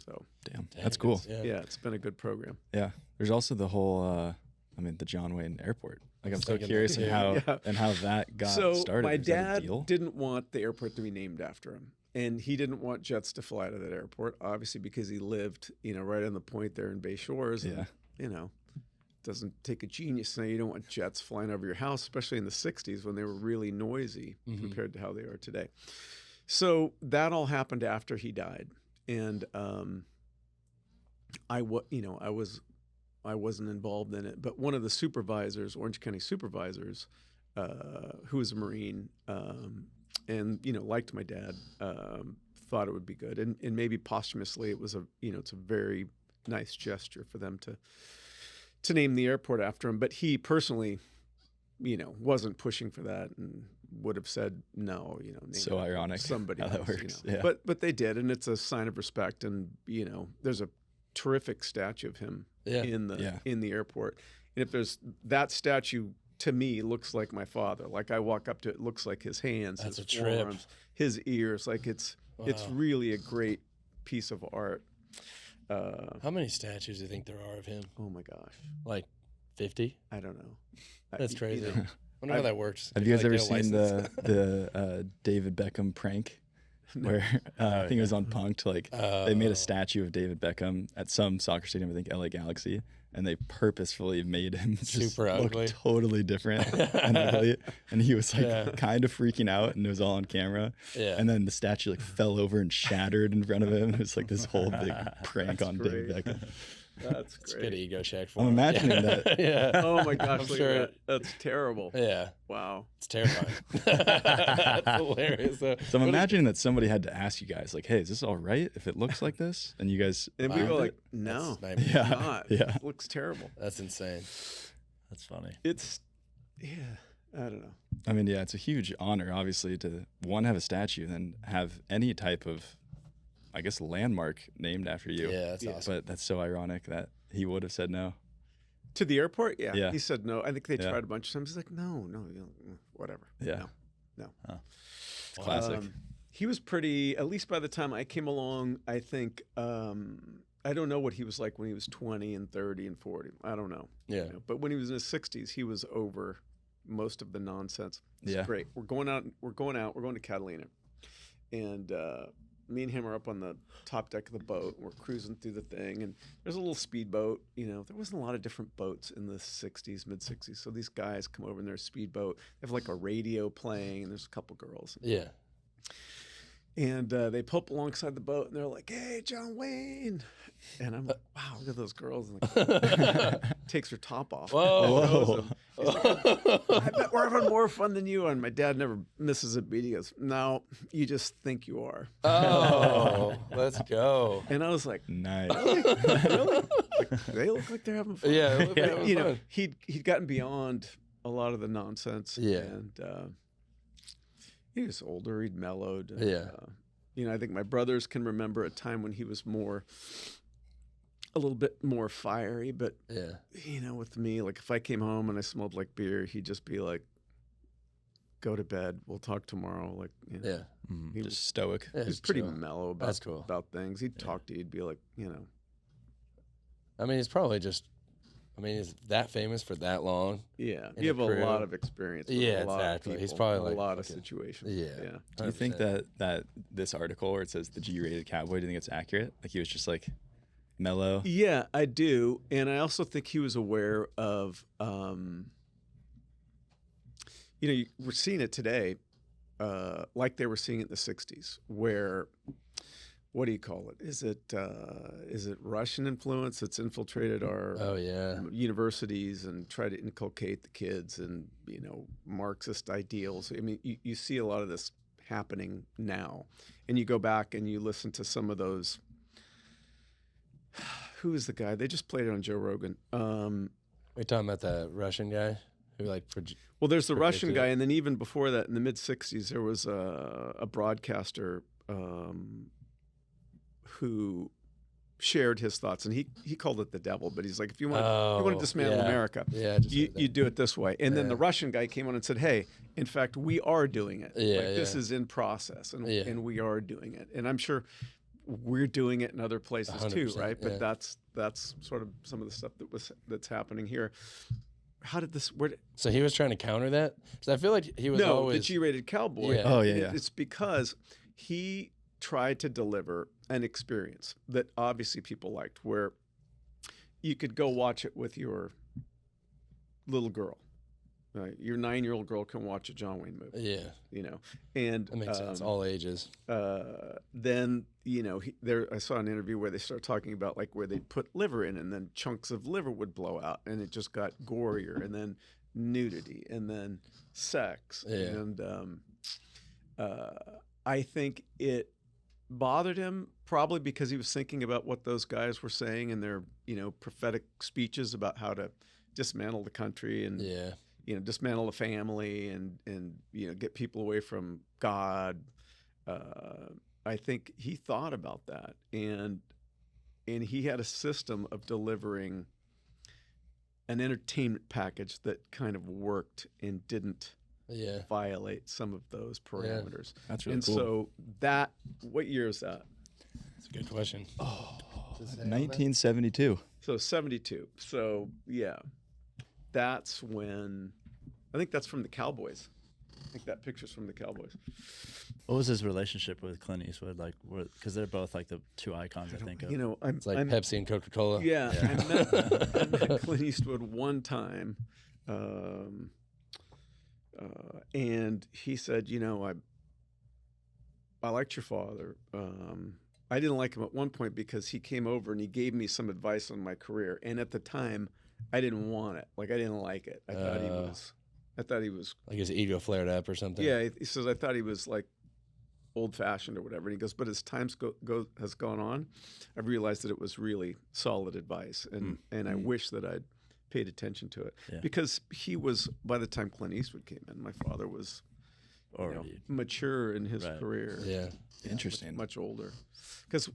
So Damn, that's cool. yeah, it's been a good program. Yeah. There's also the whole, the John Wayne Airport. Like, I'm so thinking curious that, how that got So started. my Was that a dad deal? didn't want the airport to be named after him, and he didn't want jets to fly to that airport, obviously, because he lived, right on the point there in Bay Shores. And, doesn't take a genius. Now, you don't want jets flying over your house, especially in the 60s when they were really noisy compared to how they are today. So that all happened after he died, and I wasn't involved in it, but one of the supervisors, Orange County supervisors, who was a Marine, and liked my dad, thought it would be good, and maybe posthumously it was it's a very nice gesture for them to name the airport after him. But he personally, wasn't pushing for that and would have said no. Name So it ironic somebody how that else, works. Yeah. But they did, and it's a sign of respect. And there's a terrific statue of him in the airport. And if there's that statue, to me, looks like my father. Like, I walk up to it, looks like his hands, That's his a trip. forearms, his ears. Like, it's really a great piece of art. How many statues do you think there are of him? Oh my gosh. Like 50? I don't know. That's You crazy. know, I wonder how that works. Have you guys ever seen the David Beckham prank? Where I think it was on Punk'd, like they made a statue of David Beckham at some soccer stadium, I think LA Galaxy, and they purposefully made him just super look ugly, totally different and ugly, and he was like kind of freaking out, and it was all on camera. And then the statue like fell over and shattered in front of him. It was like this whole big prank on David Beckham. That's It's a great. good ego check for I'm him. imagining that. Yeah. Oh my gosh, I'm look sure. at that. That's terrible. Yeah. Wow. It's terrifying. That's hilarious. So I'm imagining that somebody had to ask you guys, like, "Hey, is this all right if it looks like this?" And you guys, And we Wow. were like, no, That's it's Yeah. not. Yeah. It looks terrible. That's insane. That's funny. It's, yeah, I don't know. I mean, yeah, it's a huge honor, obviously, to one, have a statue, and then have any type of, I guess, landmark named after you. Yeah, that's awesome. But that's so ironic that he would have said no. To the airport? Yeah. Yeah. He said no. I think they Yeah. tried a bunch of times. He's like, no, whatever. Yeah. No. It's classic. He was pretty, at least by the time I came along, I think, I don't know what he was like when he was 20 and 30 and 40. I don't know. Yeah. You know, but when he was in his 60s, he was over most of the nonsense. It's Yeah. great. We're going to Catalina. And me and him are up on the top deck of the boat. We're cruising through the thing. And there's a little speedboat. You know, there wasn't a lot of different boats in the 60s, mid-60s. So these guys come over in their speedboat. They have like a radio playing, and there's a couple girls. Yeah. And they pull up alongside the boat, and they're like, "Hey, John Wayne!" And I'm like, "Wow, look at those girls!" And like, takes her top off. Whoa. He's like, I bet we're having more fun than you are. And my dad never misses a beat. He goes, "No, you just think you are." Oh, let's go. And I was like, Nice. "Really? Like, they look like they're having fun." Yeah, look at You know, fun. he'd gotten beyond a lot of the nonsense. Yeah. And he was older. He'd mellowed. And, Yeah. you know, I think my brothers can remember a time when he was a little bit more fiery. But, Yeah. you know, with me, like if I came home and I smelled like beer, he'd just be like, "Go to bed. We'll talk tomorrow." Like, you know, Yeah. he Just was, stoic. Yeah, he was it's pretty chill. mellow That's cool. about things. He'd talk to you. He'd be like, you know. I mean, it's probably just, he's that famous for that long. Yeah, In you a have a crew. lot of experience. With Yeah, a lot exactly. Of He's people, probably a like lot of fucking- situations. Yeah. Do you think 100%. that this article where it says the G-rated cowboy, do you think it's accurate? Like he was just like mellow? Yeah, I do, and I also think he was aware of, we're seeing it today, like they were seeing it in the '60s, where. What do you call it? Is it Russian influence that's infiltrated our Oh, yeah. universities and try to inculcate the kids and Marxist ideals? I mean, you see a lot of this happening now, and you go back and you listen to some of those. Who is the guy? They just played it on Joe Rogan. We're talking about the Russian guy who Well, there's the Russian predicted guy, it. and then even before that, in the mid '60s, there was a broadcaster. Who shared his thoughts, and he called it the devil, but he's like, if you want to dismantle America, yeah, just you do it this way. And then Yeah. the Russian guy came on and said, hey, in fact, we are doing it. Yeah, This yeah. is in process, and Yeah. and we are doing it. And I'm sure we're doing it in other places too, 100%, right? But yeah. that's sort of some of the stuff that's happening here. How did this? So he was trying to counter that? Because I feel like he was the always. G-rated cowboy. Yeah. Oh, yeah. It's because he tried to deliver an experience that obviously people liked, where you could go watch it with your little girl. Your 9-year-old girl can watch a John Wayne movie. Yeah, And that makes sense. All ages. then I saw an interview where they started talking about like where they'd put liver in, and then chunks of liver would blow out, and it just got gorier, and then nudity, and then sex, Yeah. and I think it bothered him probably because he was thinking about what those guys were saying in their prophetic speeches about how to dismantle the country and Yeah. dismantle the family and get people away from God. I think he thought about that, and he had a system of delivering an entertainment package that kind of worked and didn't Yeah. violate some of those parameters. That's really And cool. so what year is that? That's a good question. 1972. So 72. So yeah. that's when I think that's from the Cowboys. I think that picture's from the Cowboys. What was his relationship with Clint Eastwood like? Because they're both like the two icons I think of. You know, It's like Pepsi and Coca-Cola. Yeah, I met Clint Eastwood one time, and he said, you know, I liked your father. I didn't like him at one point because he came over and he gave me some advice on my career, and at the time, I didn't want it. Like I didn't like it. I thought he was like his ego flared up or something. Yeah, he says I thought he was like old-fashioned or whatever. And he goes, but as time has gone on, I've realized that it was really solid advice, and I wish that I'd paid attention to it because he was, by the time Clint Eastwood came in, my father was already mature in his career. Yeah, interesting. Much older, because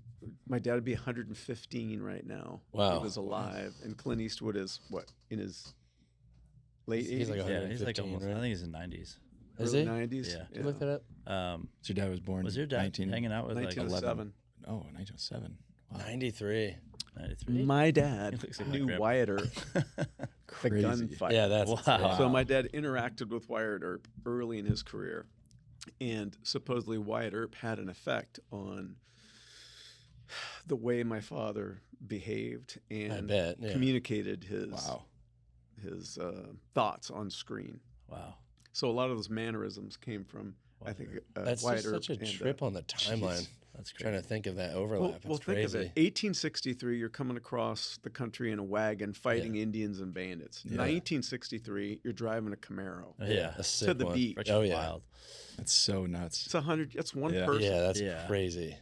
my dad would be 115 right now. Wow, if he was alive, and Clint Eastwood is what, in his late 80s? He's like 115, he's like almost, right? I think he's in 90s. Is he? 90s? Yeah. Did you look that up? So your dad was born. Was your dad hanging out with like 1907. Oh, 1907. Wow. 93. 93? My dad He looks like my knew grandpa. Wyatt Earp, the Crazy. gunfighter. Yeah, that's Wow. So my dad interacted with Wyatt Earp early in his career, and supposedly Wyatt Earp had an effect on the way my father behaved and communicated his thoughts on screen. Wow. So a lot of those mannerisms came from, I think, that's Wyatt just such a Earp trip on the timeline. That's crazy. Trying to think of that overlap. Well, It's think crazy. of it. 1863, you're coming across the country in a wagon fighting Indians and bandits. 1963, you're driving a Camaro. Yeah. A sick To the one. beach. Freaking Oh, yeah. wild. That's so nuts. It's 100. That's one Yeah. person. Yeah, that's Yeah. crazy.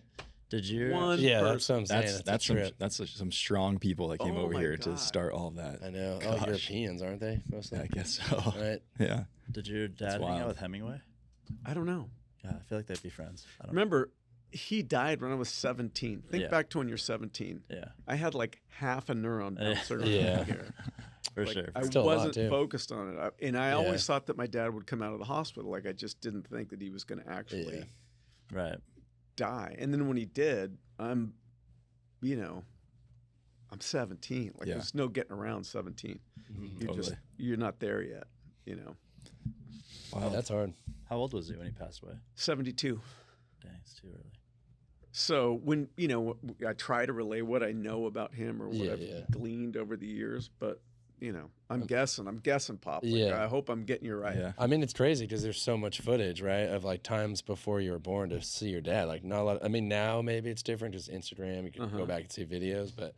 Did you? One Yeah, person. that's what I'm saying. That's a trip. some strong people that came Oh over my here God. to start all of that. I know. Gosh. Oh, Europeans, aren't they? Mostly. Yeah, I guess so. Right? Yeah. Did your dad hang wild. out with Hemingway? I don't know. Yeah, I feel like they'd be friends. I don't Remember, he died when I was 17. Think back to when you're 17. Yeah. I had like half a neuron bouncer Yeah. here. For Like, sure. I Still a lot, wasn't too. focused on it. And I always thought that my dad would come out of the hospital. Like, I just didn't think that he was going to actually Right. die. And then when he did, I'm 17. Like, there's no getting around 17. You're not there yet, Wow, that's hard. How old was he when he passed away? 72. Dang, it's too early. So when, I try to relay what I know about him or what I've yeah. gleaned over the years, but, I'm guessing, Pop. Like, Yeah. I hope I'm getting you right. Yeah. I mean, it's crazy because there's so much footage, right, of like times before you were born to see your dad. Like, not a lot. I mean, now maybe it's different because Instagram, you can go back and see videos, but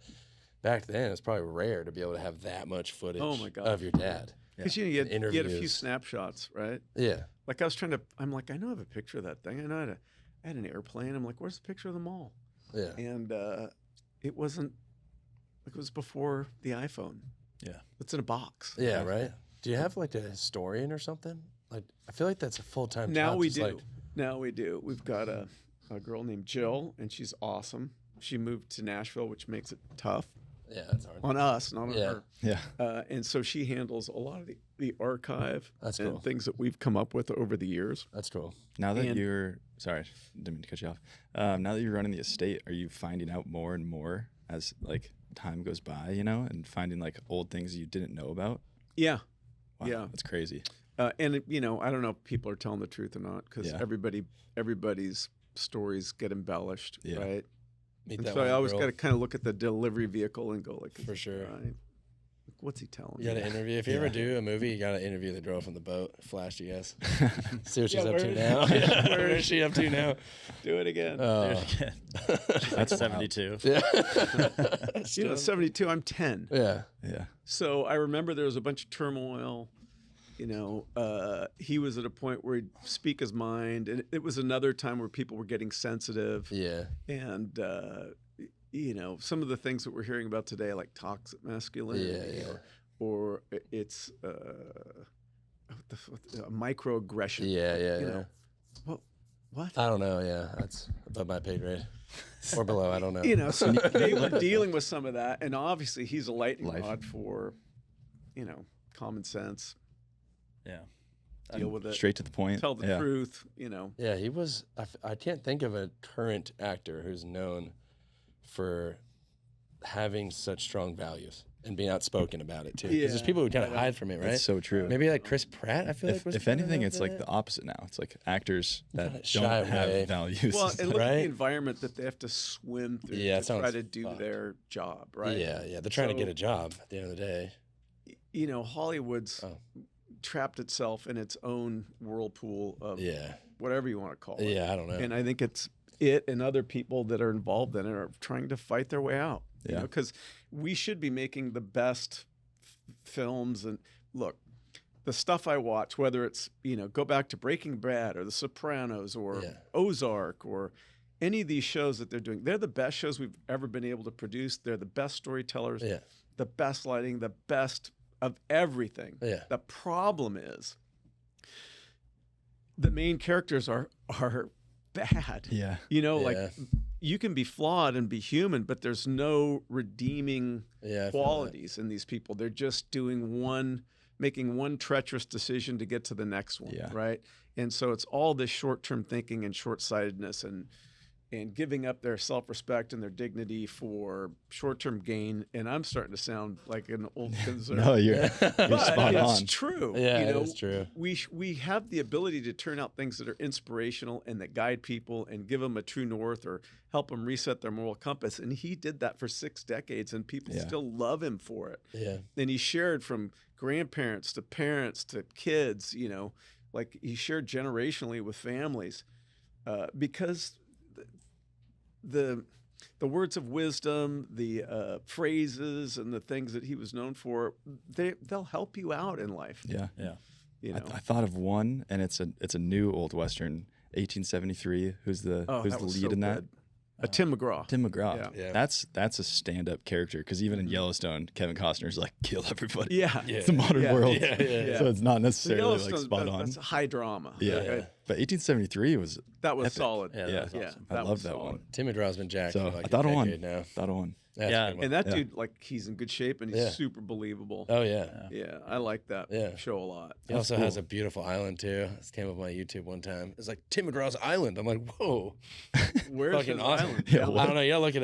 back then it's probably rare to be able to have that much footage Oh my God. of your dad. Because you had a few Interviews. snapshots, right? Yeah. Like I'm like, I know I have a picture of that thing. I know I had an airplane. I'm like, where's the picture of the mall? Yeah. And it wasn't, like, it was before the iPhone. Yeah. It's in a box. Yeah, right? Do you have like a historian or something? Like, I feel like that's a full-time Now job. we just, do. like- Now we do. We've got a girl named Jill, and she's awesome. She moved to Nashville, which makes it tough yeah, that's hard. on us, not on her. Yeah. And so she handles a lot of the archive That's and cool. things that we've come up with over the years. That's cool. Now that And- you're sorry, didn't mean to cut you off. Now that you're running the estate, are you finding out more and more as like time goes by, and finding like old things you didn't know about? Yeah. Wow, Yeah. that's crazy. And I don't know if people are telling the truth or not, because Yeah. everybody's stories get embellished, Yeah. right? Meet And that so I one always girl. got to kind of look at the delivery vehicle and go like, For sure. right, what's he telling You me? got to interview. If you ever do a movie, you got to interview the girl from the boat. Flash, you guys. See what she's up where to is- now. yeah, Where is she up to now? Do it again. That's 72. Yeah. 72. I'm 10. Yeah. Yeah. So I remember there was a bunch of turmoil. He was at a point where he'd speak his mind, and it was another time where people were getting sensitive. Yeah. And some of the things that we're hearing about today, like toxic masculinity, Yeah. or it's microaggression. Yeah. What? I don't know. Yeah. That's above my pay grade. Or below. I don't know. So they were dealing with some of that, and obviously he's a lightning Life. rod for, common sense. Yeah. Deal with it. Straight to the point. Tell the Yeah. truth. Yeah, he was. I can't think of a current actor who's known for having such strong values and being outspoken about it too. Yeah. Because there's people who kind of hide from it, right? That's so true. Maybe like Chris Pratt. I feel like was If kind of anything, like it's like that. the opposite now. It's like actors Kinda that shy don't away. have values. Well, and look at Right? the environment that they have to swim through Yeah, it to try sounds to do fucked. their job, right? Yeah, they're trying to get So- a job at the end of the day. You know, Hollywood's Oh. trapped itself in its own whirlpool of Yeah, whatever you want to call it. yeah, I don't know. And I think it's it and other people that are involved in it are trying to fight their way out. You Yeah. know, because we should be making the best films. And look, the stuff I watch, whether it's, you know, go back to Breaking Bad or The Sopranos or Yeah. Ozark or any of these shows that they're doing, they're the best shows we've ever been able to produce. They're the best storytellers, Yeah, the best lighting, the best of everything. yeah, The problem is the main characters are bad. yeah. You know, Yeah. like you can be flawed and be human, but there's no redeeming yeah. I feel that. qualities in these people. They're just making one treacherous decision to get to the next one, Yeah. right? And so it's all this short-term thinking and short-sightedness and giving up their self-respect and their dignity for short-term gain. And I'm starting to sound like an old conservative. No, you're But spot it's on. true. Yeah, you it know, is true. We have the ability to turn out things that are inspirational and that guide people and give them a true north or help them reset their moral compass. And he did that for 6 decades, and people Yeah. still love him for it. Yeah, And he shared from grandparents to parents to kids. You know, like he shared generationally with families because the words of wisdom, the phrases, and the things that he was known for, they'll help you out in life. Yeah. Yeah. You know, I thought of one, and it's a new old western, 1873. Who's the that was lead so in that? good. Tim McGraw. Tim McGraw. Yeah. Yeah. That's a stand-up character because even in Yellowstone, Kevin Costner's like kill everybody. Yeah. It's the modern Yeah. world. Yeah. So it's not necessarily like Yellowstone, spot on. That's high drama. Yeah. Okay? But 1873 was That was Epic. solid. Yeah, yeah. that was Yeah. awesome. I That love was that solid. one. Tim McGraw's been jacked So for like I thought a of one. decade now. Thought of one. That's Yeah, a good one. And that Yeah. dude, like, he's in good shape and he's Yeah. super believable. Oh yeah. Yeah, I like that Yeah. show a lot. He also has a beautiful island too. This came up on my YouTube one time. It's like Tim McGraw's Island. I'm like, whoa, Where's fucking his awesome. island? Yeah, I don't know. You gotta look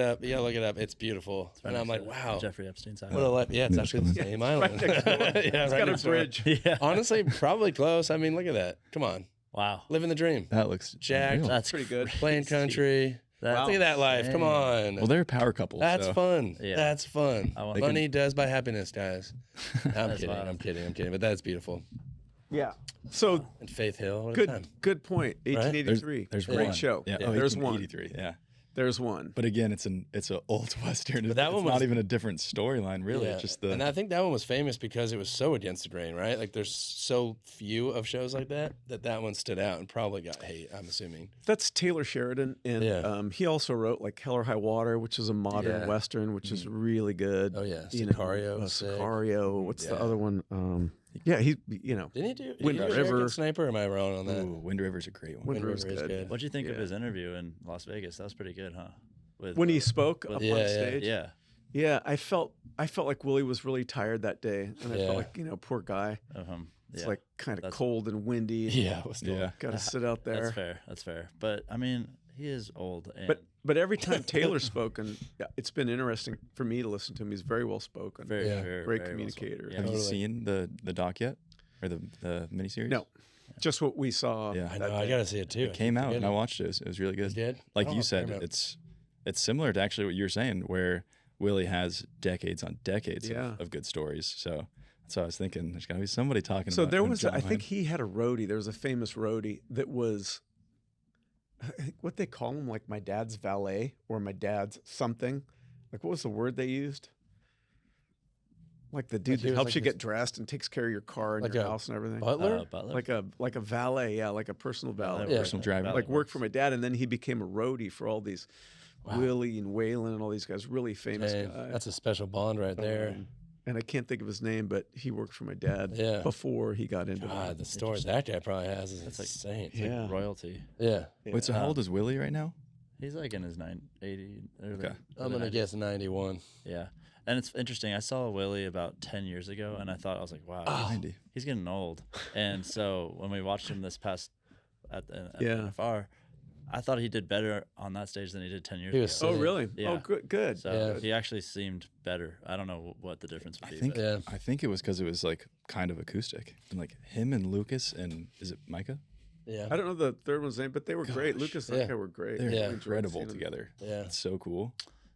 it up. It's beautiful. And I'm like, Next to wow. Jeffrey Epstein's What a island. yeah, it's actually the same island. next door. Yeah, It's right got a next door. bridge. Yeah. Honestly, probably close. I mean, look at that. Come on, Wow. living the dream. That looks Jacked. unreal. That's Pretty good. Playing country. That's Look at that life. Come on. Well, they're a power couple. That's so. fun. Yeah. That's fun. I want- Money does buy happiness, guys. I'm That's kidding. wild. I'm kidding. But that's beautiful. Yeah. So And Faith Hill. What a time. good point. 1883. There's Great one. show. Yeah. There's one. 1883. Yeah. There's one. But again, it's an old western. It's, that one it's was- not even a different storyline, really. Yeah. It's just the And I think that one was famous because it was so against the grain, right? Like there's so few of shows like that one stood out and probably got hate, I'm assuming. That's Taylor Sheridan, and Yeah. he also wrote like Hell or High Water, which is a modern Yeah. western, which is really good. Oh yeah. You know, Sicario. was sick. Sicario. What's the Yeah. other one? Yeah, he. You know, Didn't he do Wind he do River. American Sniper? Or am I wrong on that? Ooh, Wind River's a great one. Wind River River's is good. What'd you think of Yeah. his interview in Las Vegas? That was pretty good, huh? With, When he spoke with- up Yeah, on yeah. stage. yeah, Yeah, I felt like Willie was really tired that day, and I Yeah. felt like poor guy. of him. It's Yeah. like kind of That's- cold and windy. Yeah, it was Yeah. Got to sit out there. That's fair. That's fair. But I mean, he is old. And But every time Taylor spoke, and it's been interesting for me to listen to him. He's very well spoken. very, Yeah. very, Great very well spoken. communicator. Yeah. Have you Totally. seen the doc yet, or the miniseries? No, just what we saw. Yeah. I that know. I day. gotta see it too. It came out and I watched it. It was really good. You did? Like Oh, you said, fair enough. it's similar to actually what you were saying, where Willie has decades on decades Yeah. of good stories. So that's what I was thinking. There's got to be somebody talking So about there him was, John I think Wayne. he had a roadie. There was a famous roadie that was, I think what they call him, like my dad's valet or my dad's something. Like what was the word they used? Like the dude Like he that was helps like you this- get dressed and takes care of your car and Like your a house and everything. Butler? Butler. Like a valet, yeah, like a personal valet. Valet Yeah. Personal driver. Valet Like worked works. for my dad, and then he became a roadie for all these Willie and Waylon and all these guys. Really famous Dang, guy. that's a special bond right there. And I can't think of his name, but he worked for my dad Yeah. before he got into God, that. the story that guy probably has is That's like- insane. Yeah. royalty. Yeah. Wait, so how old is Willie right now? He's like in his 80. Okay. I'm gonna guess 91. Yeah. And it's interesting. I saw Willie about 10 years ago, and I thought, I was like, wow, Oh. 90. he's getting old. And so when we watched him this past at the Yeah. NFR, I thought he did better on that stage than he did 10 years He ago. was so- Oh, really? Yeah. Oh, good. So he actually seemed better. I don't know what the difference would be. I think it was because it was like kind of acoustic. And like him and Lucas and is it Micah? Yeah. I don't know the third one's name, but they were great. Lucas and that guy were great. They're I enjoyed incredible seeing them. together. Yeah. It's so cool.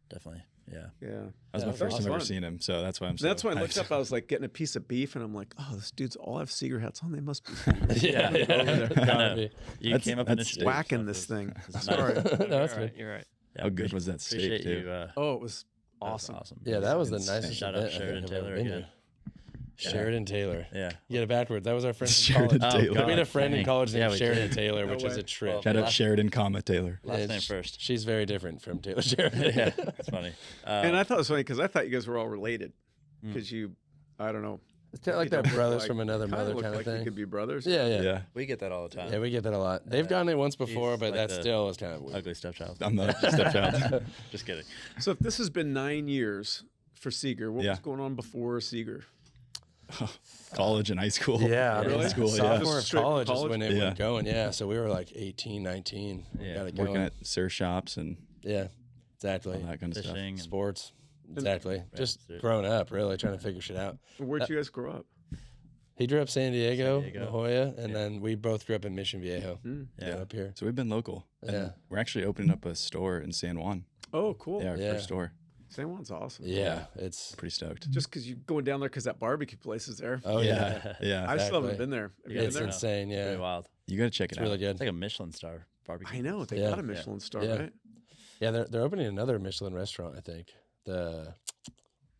Definitely. Yeah. Yeah. That was my that first was time ever fun. seeing him, so that's why I'm so That's when I looked hyped. up. I was like getting a piece of beef, and I'm like, "Oh, this dudes all have Seager hats on. They must be Seager. Yeah. I know. You That's- came up that's initially. whacking this thing." Sorry. No, that's You're good. You're right. Yeah, How good was that steak, appreciate too? you. Oh, it was That was awesome. Yeah, that was the Insane. nicest Shout out event I think Sheridan I've Taylor ever been again. to. Sheridan Taylor. Yeah. You get it backwards. That was our friend from Sheridan college. Taylor. We had a God, friend in dang. college named we Sheridan did. Taylor, No which is way. a trip. Shout out Last- Sheridan, Taylor. Last Yeah, name first. She's very different from Taylor Sheridan. Yeah, that's funny. And I thought it was funny because I thought you guys were all related because you, I don't know, It's kind of like you that don't look brothers like- from another kinda mother look kind of like you thing. could be brothers. Yeah, yeah. Yeah, we get that all the time. Yeah, we get that a lot. They've gotten it once before, He's but like that the still is kind of weird. Ugly stepchild. I'm the stepchild. Just kidding. So if this has been 9 years for Seager, what Yeah. was going on before Seager? College and high school. Yeah, I mean, Really? School, yeah. sophomore of Straight from college is college? when it Yeah. went going. Yeah, so we were like 18, 19. We Yeah, got it Working going. at surf shops and Yeah, exactly. all that kind of stuff. Fishing. And, Sports. Exactly. Just so- growing up, really trying to figure shit out. Where'd you guys grow up? He grew up San Diego, San Diego. La Jolla, and then we both grew up in Mission Viejo. yeah. Up here. So we've been local. And Yeah. we're actually opening up a store in San Juan. Oh, cool. Yeah, our Yeah. first store. San Juan's awesome. Yeah, it's Pretty stoked. Just because you going down there because that barbecue place is there. oh yeah, yeah, yeah. I still haven't exactly. been there. Have you Yeah, it's been there? insane. Pretty Yeah, wild. You got to check it's it really out. good. It's like a Michelin star barbecue. I know they Yeah. got a Michelin star, Yeah. right? Yeah, they're opening another Michelin restaurant. I think the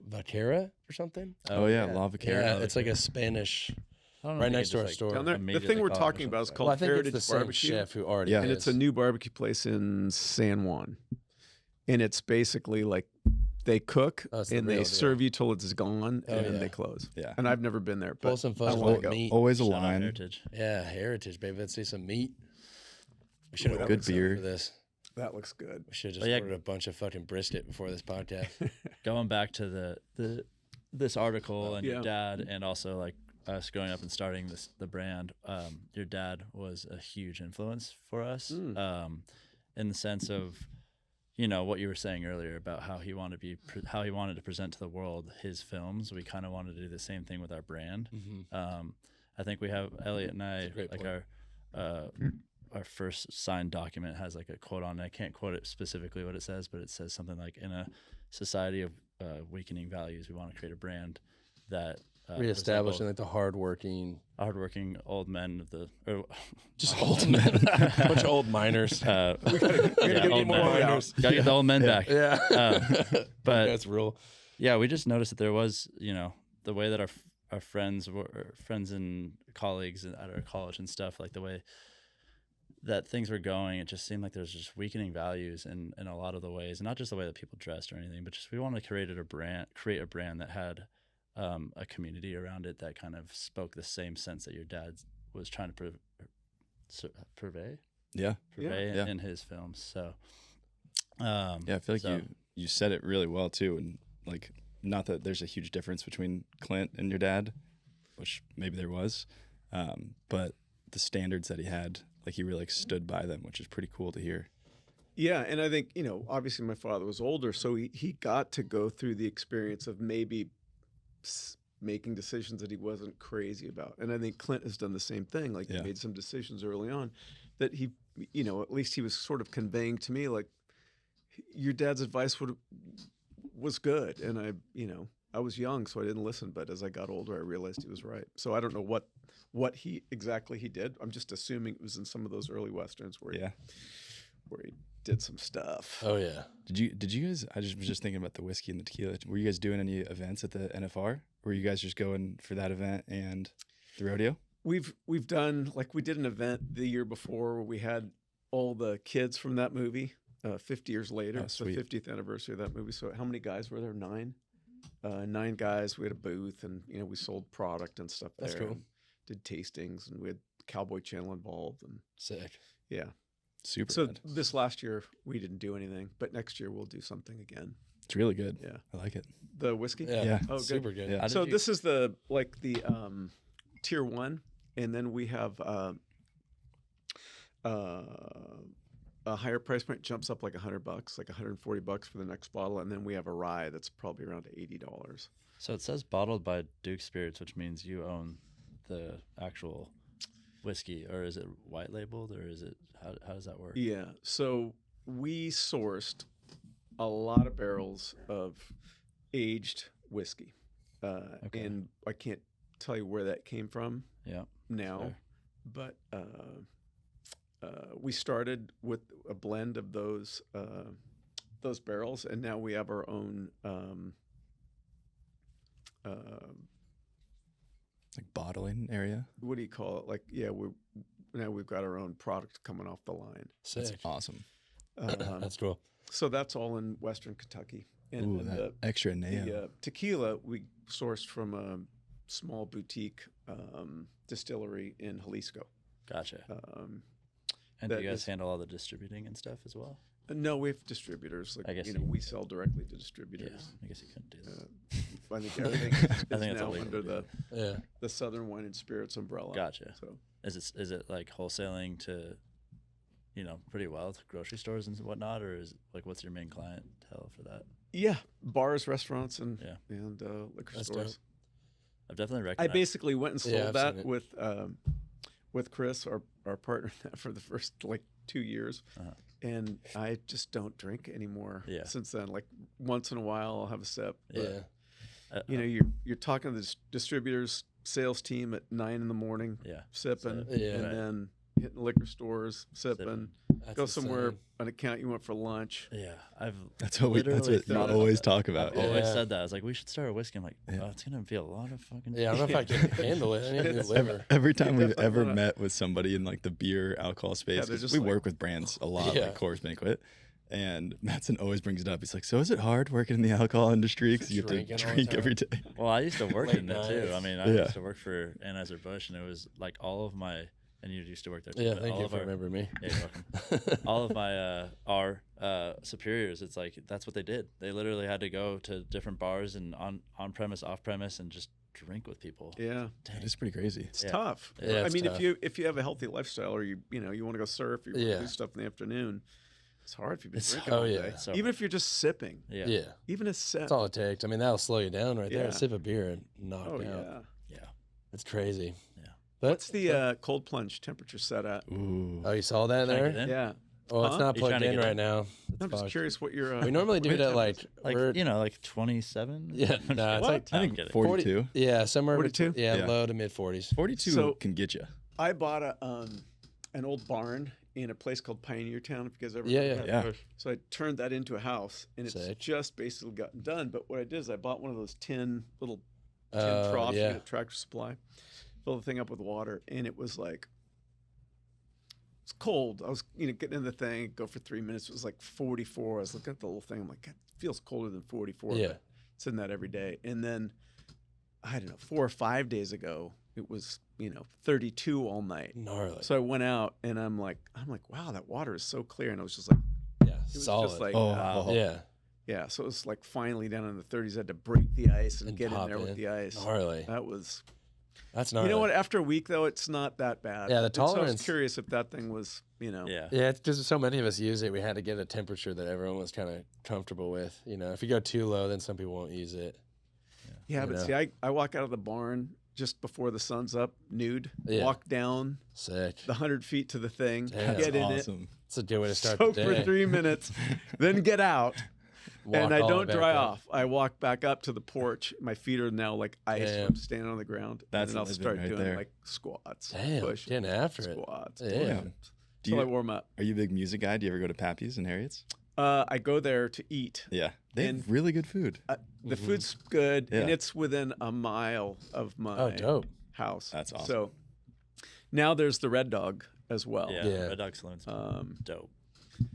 Vaquera or something. Oh yeah, La Vaquera. Yeah, it's like a Spanish. I don't know Right if you next could to our just, store. Down there. The immediately thing we're call it talking about is Michelin called Well, I think Heritage it's the same Barbecue. chef who already. Yeah. And is. it's a new barbecue place in San Juan. And it's basically like they cook Oh, it's the and they real deal. serve you till it's gone Oh, and then yeah. they close. Yeah. And I've never been there, Pull but some I photos wanna with go. meat. Always a Shout out line. Heritage. Yeah, heritage, baby. Let's see some meat. We should have Boy, that Good looks beer. for this. That looks good. We should have just But yeah. ordered a bunch of fucking brisket before this podcast. Going back to this article and Yeah. your dad, and also like us growing up and starting the brand. Your dad was a huge influence for us, in the sense of, you know, what you were saying earlier about how he wanted to present to the world his films. We kind of wanted to do the same thing with our brand. I think we have Elliott and I, great like point. our first signed document has like a quote on it. I can't quote it specifically what it says, but it says something like, in a society of weakening values, we want to create a brand that Reestablishing like the hardworking, hardworking old men of the just old men, bunch of old miners. We gotta yeah, get old more men. out. Gotta get the old men back. Yeah, But that's real. yeah, we just noticed that there was, you know, the way that our friends and colleagues at our college and stuff, like the way that things were going, it just seemed like there's just weakening values in a lot of the ways, and not just the way that people dressed or anything, but just we wanted to create a brand that had a community around it that kind of spoke the same sense that your dad was trying to purvey Yeah. Yeah. in his films. So Yeah, I feel like so- you said it really well too, and like, not that there's a huge difference between Clint and your dad, which maybe there was, but the standards that he had, like he really like stood by them, which is pretty cool to hear. Yeah, and I think, you know, obviously my father was older, so he got to go through the experience of maybe making decisions that he wasn't crazy about. And I think Clint has done the same thing. Like, Yeah. he made some decisions early on that he, you know, at least he was sort of conveying to me, like, your dad's advice was good. And I was young, so I didn't listen. But as I got older, I realized he was right. So I don't know what he did. I'm just assuming it was in some of those early Westerns where he did some stuff. Oh yeah. Did you guys? I was just thinking about the whiskey and the tequila. Were you guys doing any events at the NFR? Were you guys just going for that event and the rodeo? We've done, like, we did an event the year before where we had all the kids from that movie 50 years later. Oh, It's the sweet. 50th anniversary of that movie. So how many guys were there? 9? 9 guys. We had a booth, and, you know, we sold product and stuff That's there. cool. And did tastings, and we had Cowboy Channel involved, and Sick. yeah. Super. So good. this last year we didn't do anything, but next year we'll do something again. It's really good. Yeah. I like it. The whiskey? Yeah. Yeah. Oh, good. Super good. Yeah. How did So you- this is the tier 1, and then we have a higher price point jumps up like $100, like $140 for the next bottle, and then we have a rye that's probably around $80. So it says bottled by Duke Spirits, which means you own the actual whiskey, or is it white labeled, or is it how does that work? Yeah. So we sourced a lot of barrels of aged whiskey, and I can't tell you where that came from. Yeah. Now, Fair. but we started with a blend of those barrels, and now we have our own Like bottling area. what do you call it? Like, now we've got our own product coming off the line. Sick. That's awesome. That's cool. So that's all in Western Kentucky. And, Ooh, and that extra nail. the tequila we sourced from a small boutique distillery in Jalisco. Gotcha. And that do you guys is- handle all the distributing and stuff as well? No, we have distributors. Like, I guess we sell directly to distributors. I guess you couldn't do that. I think everything I is think it's now illegal under to do the Southern Wine and Spirits umbrella. Gotcha. So Is it like wholesaling to, pretty well to grocery stores and whatnot, or is it, like, what's your main clientele for that? yeah, bars, restaurants, and Yeah. liquor That's stores. I've definitely I recognized. basically went and sold Yeah, I've that seen it. with Chris, our partner, in that for the first like 2 years, and I just don't drink anymore. Yeah. Since then, like once in a while, I'll have a sip. Yeah. You're talking to the distributors, sales team at 9 a.m, Yeah. sipping, Yeah. and Right. then hitting liquor stores, sipping. That's Go somewhere, insane. an account you went for lunch. Yeah. That's That's what what you thought always about talk that. about. I've always Yeah. said that. I was like, we should start a whiskey. I'm like, Yeah. it's gonna be a lot of fucking. Yeah, I don't know if I can handle it. I need a new liver. Every time we've definitely ever wanna- met with somebody in like the beer alcohol space, they're 'cause just we like- work with brands a lot, Yeah. like Coors Banquet, and Mattson always brings it up. He's like, "So is it hard working in the alcohol industry because you have Drinking to all the drink time. every day?" Well, I used to work Late in it too. nights. I mean, I Yeah. used to work for Anheuser-Busch, and it was like all of my, and you used to work there too. Yeah, but thank all you of for our, remembering me. Yeah, you're welcome. All of my our superiors, it's like that's what they did. They literally had to go to different bars and on premise, off premise, and just drink with people. Yeah, That is pretty crazy. it's Yeah. tough. Yeah, I it's mean, tough. if you have a healthy lifestyle, or you want to go surf, you want Yeah. to do stuff in the afternoon, it's hard if you've been It's- drinking oh, all yeah. day. So Even if you're just sipping, Yeah. Yeah. even a sip. That's all it takes. I mean, that'll slow you down right there. Yeah. A sip of beer and knock Oh out. yeah. Yeah. It's crazy. Yeah. But, What's the cold plunge temperature set at? Ooh, oh, you saw that Trying to there? get in? Yeah, Well, it's Huh? not You plugged trying to in get right in? now. I'm just curious what your. We normally do it at like, Like we're, like 27. Yeah, nah, it's like- I think 42. yeah, somewhere 42? Yeah, Yeah. low to mid 40s. 42 So- can get you. I bought an old barn in a place called Pioneer Town. If you guys ever Yeah, heard yeah. of that. Yeah. So I turned that into a house, and it's Sick. just basically gotten done. But what I did is I bought one of those little tin Oh, troughs you yeah. get at Tractor Supply, fill the thing up with water, and it was like it's cold. I was getting in the thing, go for 3 minutes. It was like 44. I was looking at the little thing. I'm like, God, it feels colder than 44. Yeah. But it's in that every day. And then I don't know, 4 or 5 days ago, it was 32 all night. Gnarly. So I went out and I'm like, wow, that water is so clear. And I was just like, yeah, it was solid. just like, Oh, wow. wow. Yeah, Yeah. So it was like finally down in the 30s. I had to break the ice and And get in hop there with in. the ice. gnarly. That was, That's gnarly. you know what? After a week though, it's not that bad. Yeah, the So I was tolerance- curious if that thing was, Yeah. Yeah, it's just so many of us use it. We had to get a temperature that everyone was kind of comfortable with. If you go too low, then some people won't use it. Yeah, You but know? see, I walk out of the barn just before the sun's up, nude, Yeah. walk down Sick. the 100 feet to the thing, Damn. get in Awesome. It's a good way to it, start soak the for day. 3 minutes, then get out. Walk And I all the don't way dry back up. off. I walk back up to the porch. My feet are now like ice. Damn. I'm standing on the ground. That's and then I'll living start right doing there. like squats, Damn, push, getting after it. squats. Damn. push. Do Till I you, warm up. are you a big music guy? Do you ever go to Pappy's and Harriet's? I go there to eat. Yeah, they And- have really good food. The food's good, and Yeah. it's within a mile of my Oh, dope. house. That's awesome. So now there's the Red Dog as well. Yeah. Yeah. Red Dog Saloon's dope.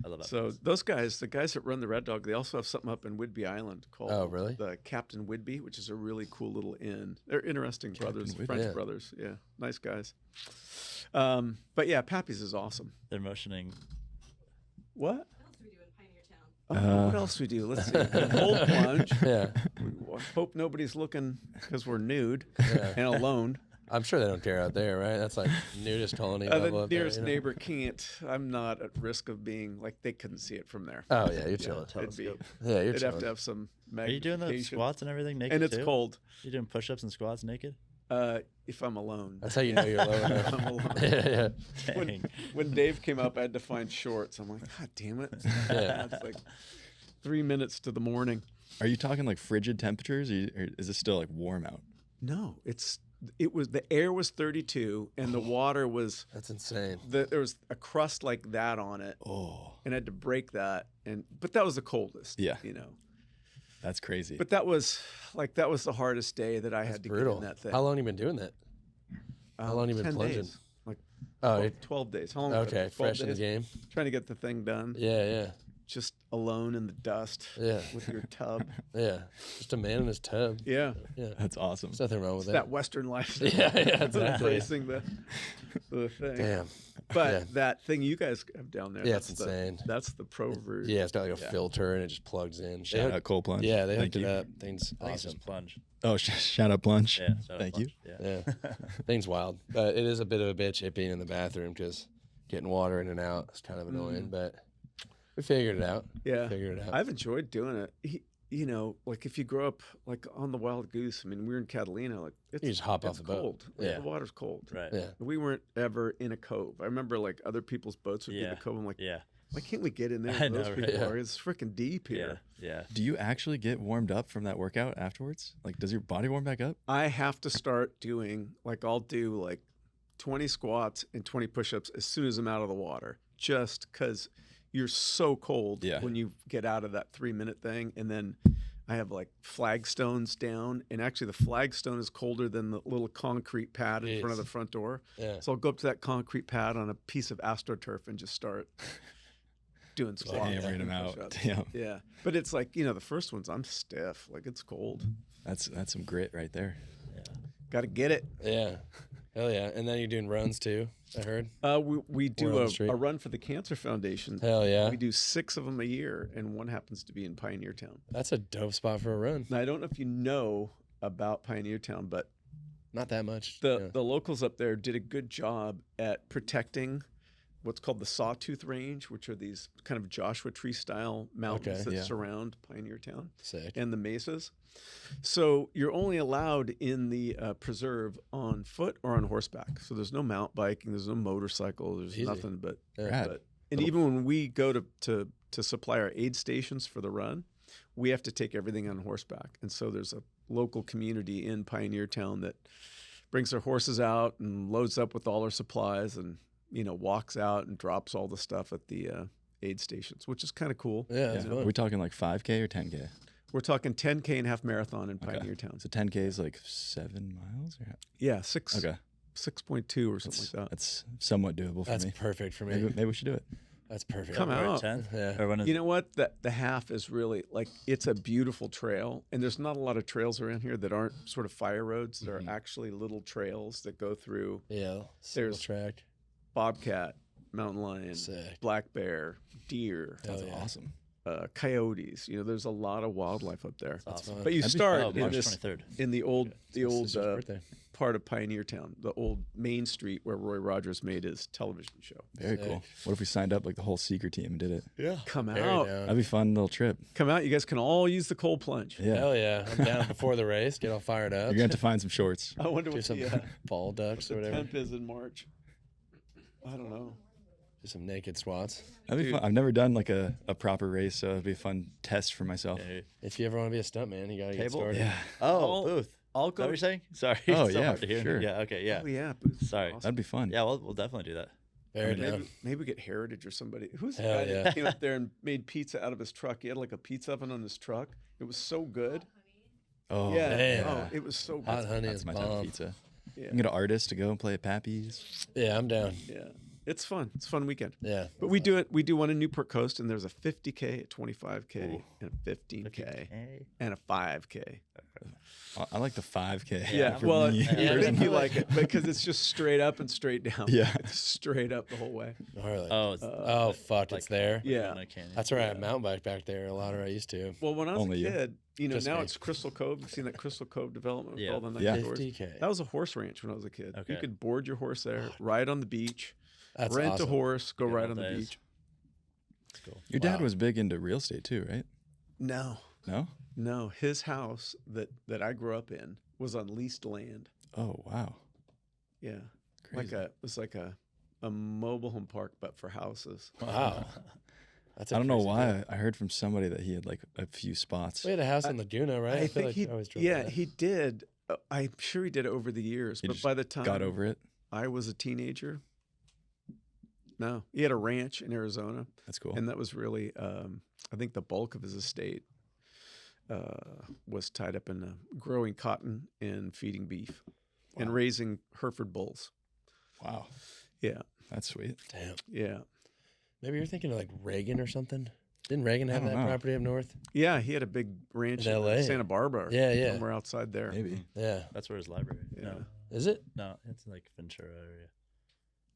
I love that. So those guys, the guys that run the Red Dog, they also have something up in Whidbey Island called Oh, really? the Captain Whidbey, which is a really cool little inn. They're interesting brothers, Whidbey. French Yeah. brothers. Yeah, nice guys. But yeah, Pappy's is awesome. They're motioning. What? What else do we do in Pioneer Town? What else we do? Let's see. Cold plunge. Yeah. We hope nobody's looking because we're nude Yeah. and alone. I'm sure they don't care out there, right? That's like nudist colony. The level up there, nearest you know? neighbor can't. I'm not at risk of being like they couldn't see it from there. Oh yeah, you're chilling. It'd be, Yeah, you're they'd have chilling. to have some Are you doing the magnification. squats and everything naked And it's too? cold. You doing push-ups and squats naked? If I'm alone. That's how you know you're low enough. I'm alone. yeah. Dang. When Dave came up, I had to find shorts. I'm like, God damn it! Yeah. It's like 3 minutes to the morning. Are you talking like frigid temperatures, or is it still like warm out? No, it was the air was 32 and the water was That's insane. there was a crust like that on it, Oh, and I had to break that. But that was the coldest. Yeah. you know. that's crazy. But that was the hardest day that I had to Brutal. get in that thing. How long you been doing that? How long you been 10 plunging? days. Like Oh, 12 days. How long was it? okay. 12 Fresh in the days? game. Trying to get the thing done. Yeah, Just alone in the dust yeah, with your tub. yeah. Just a man in his tub. Yeah. Yeah. That's awesome. There's nothing wrong with It's that Western lifestyle. Yeah, exactly. Embracing the thing. Damn. But Yeah. that thing you guys have down there, Yeah, that's it's insane. That's the pro version. Yeah, it's got like a filter and it just plugs in. Shout out Cold Plunge. Yeah, they Thank hooked it you. up. Thing's I think it's awesome. just plunge. Oh, shout out Plunge. Yeah. shout out Thank you. plunge. Yeah. Yeah, thing's wild. But it is a bit of a bitch it being in the bathroom because getting water in and out is kind of annoying. But we figured it out. Yeah. Figured it out. I've enjoyed doing it. Like if you grow up like on the Wild Goose, I mean, we were in Catalina, like it's You just hop off it's the boat. cold. Like, Yeah. the water's cold. Right. Yeah. We weren't ever in a cove. I remember like other people's boats would be in Yeah. the cove. I'm like, Yeah. why can't we get in there? I where those know, people right? are? It's freaking deep Yeah. here. Yeah. Do you actually get warmed up from that workout afterwards? Like, does your body warm back up? I have to start doing I'll do like 20 squats and 20 push-ups as soon as I'm out of the water, just because you're so cold Yeah. when you get out of that 3-minute thing. And then I have like flagstones down, and actually the flagstone is colder than the little concrete pad in front of Jeez. the front door. Yeah. So I'll go up to that concrete pad on a piece of AstroTurf and just start doing squats. hammering them and out. push-ups. Yeah. Yeah. But it's like, the first ones I'm stiff. Like it's cold. That's some grit right there. Got to get it. Yeah. Hell yeah. And then you're doing runs too, I heard. We Word do on the street. a run for the Cancer Foundation. Hell yeah. We do 6 of them a year, and one happens to be in Pioneer Town. That's a dope spot for a run. Now, I don't know if you know about Pioneer Town, but Not that much. the locals up there did a good job at protecting what's called the Sawtooth Range, which are these kind of Joshua Tree style mountains Okay, that yeah. surround Pioneer Town Sick. and the mesas. So you're only allowed in the preserve on foot or on horseback. So there's no mountain biking, there's no motorcycle, there's Easy. nothing but. Yeah. Rad. And even when we go to supply our aid stations for the run, we have to take everything on horseback. And so there's a local community in Pioneer Town that brings their horses out and loads up with all their supplies and, walks out and drops all the stuff at the aid stations, which is kind of cool. Yeah, that's Are fun. we talking like 5K or 10K? We're talking 10K and half marathon in Okay. Pioneer Town. So 10K is like 7 miles? Or? Yeah, 6.2 Okay. or something like that. That's somewhat doable for That's me. perfect for me. Maybe we should do it. That's perfect. Come We're at out. 10? Yeah. Or when is You know what? The half is really it's a beautiful trail, and there's not a lot of trails around here that aren't sort of fire roads. There are actually little trails that go through Yeah. Single There's- track. bobcat, mountain lion, Sick. black bear, deer, Hell That's yeah. awesome. coyotes. There's a lot of wildlife up there. That's fun. But you That'd be start oh, in March this 23rd. in the old Sister's birthday. part of Pioneer Town, the old Main Street where Roy Rogers made his television show. Very Sick. cool. What if we signed up like the whole Seager team and did it? Yeah. Come Very out, down. That'd be a fun little trip. come out! You guys can all use the cold plunge. Yeah. Hell yeah. I'm down before the race. Get all fired up. You're going to have to find some shorts. I wonder Do what some the ball ducks or whatever. temp is in March. I don't know. Do some naked squats. That'd be fun. I've never done like a proper race, so it'd be a fun test for myself. Yeah. If you ever want to be a stunt man, you got to get Table? started. Yeah. Oh, I'll- booth. I'll Is that go. what you're saying? Sorry. Oh, It's so yeah, hard to for hear. sure. Yeah. Okay. Yeah. Oh yeah, Booth. Sorry. Awesome. That'd be fun. Yeah. We'll definitely do that. Very down. Maybe we get Heritage or somebody. Who's the Hell guy that yeah. came up there and made pizza out of his truck? He had like a pizza oven on his truck. It was so good. Oh, Yeah. man. Oh, it was so good. Hot honey That's is my type of bomb. pizza. Yeah. You can get an artist to go and play at Pappy's. Yeah, I'm down. Yeah. It's fun. It's a fun weekend. Yeah. But we do it. We do one in Newport Coast, and there's a 50K, a 25K, and a 15K, and a 5K. I like the 5K. Yeah, for well, me. you like it because it's just straight up and straight down. Yeah. It's straight up the whole way. Gnarly. Oh, Fuck, it's there. Yeah. That's where I have mountain bike back there a lot, or I used to. Well, when I was Only a you. kid, Just now me. it's Crystal Cove. You've seen that Crystal Cove development with Yeah. all the nice Yeah. doors? 50K. That was a horse ranch when I was a kid. Okay. You could board your horse there, ride on the beach, That's rent awesome. a horse, go Good ride old on the days. beach. That's cool. Your dad was big into real estate too, right? No, No? his house that I grew up in was on leased land. Oh, wow. Yeah, Crazy. it was like a mobile home park, but for houses. Wow. That's a I don't know crazy why. deal. I heard from somebody that he had like a few spots. We had a house in Laguna, right? I feel think like he, I always drove yeah, by. he did. I'm sure he did it over the years, He but just by the time Got over it. I was a teenager, no, he had a ranch in Arizona. That's cool. And that was really, I think the bulk of his estate was tied up in growing cotton and feeding beef and raising Hereford bulls. Wow. Yeah, That's sweet. Damn. yeah. Maybe you're thinking of like Reagan or something. Didn't Reagan have don't that know. property up north? Yeah, he had a big ranch In in LA. Santa Barbara. Yeah, yeah. Somewhere outside there. Maybe. Yeah. That's where his library. Yeah. No, Is it? no, it's like Ventura area.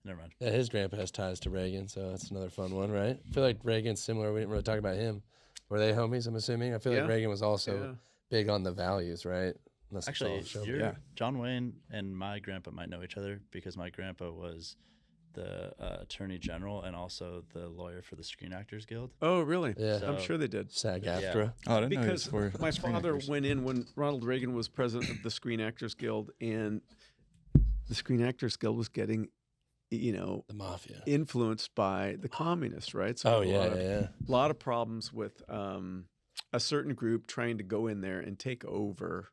Never mind. Yeah, his grandpa has ties to Reagan, so that's another fun one, right? I feel like Reagan's similar. We didn't really talk about him. Were they homies, I'm assuming? I feel Yeah. like Reagan was also Yeah. big on the values, right? Unless it's Actually, all show. your John Wayne and my grandpa might know each other because my grandpa was the attorney general and also the lawyer for the Screen Actors Guild. Oh, really? Yeah. I'm sure they did. SAG-AFTRA. Oh, I didn't know he Because was for my Screen father Actors. went in when Ronald Reagan was president of the Screen Actors Guild, and the Screen Actors Guild was getting, The mafia. influenced by the communists, right? So Oh, a yeah, lot of, yeah. a lot of problems with a certain group trying to go in there and take over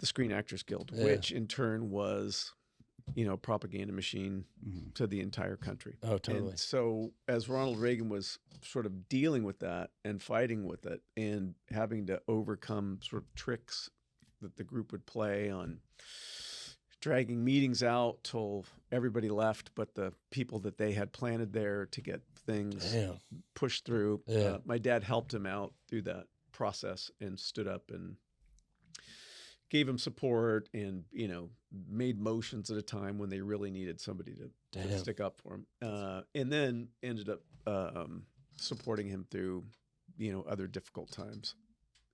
the Screen Actors Guild, Yeah. which in turn was, propaganda machine to the entire country. Oh, totally. And so as Ronald Reagan was sort of dealing with that and fighting with it and having to overcome sort of tricks that the group would play on dragging meetings out till everybody left, but the people that they had planted there to get things Damn. pushed through. Yeah. My dad helped him out through that process and stood up and gave him support and, made motions at a time when they really needed somebody to Damn. stick up for him. And then ended up supporting him through, other difficult times.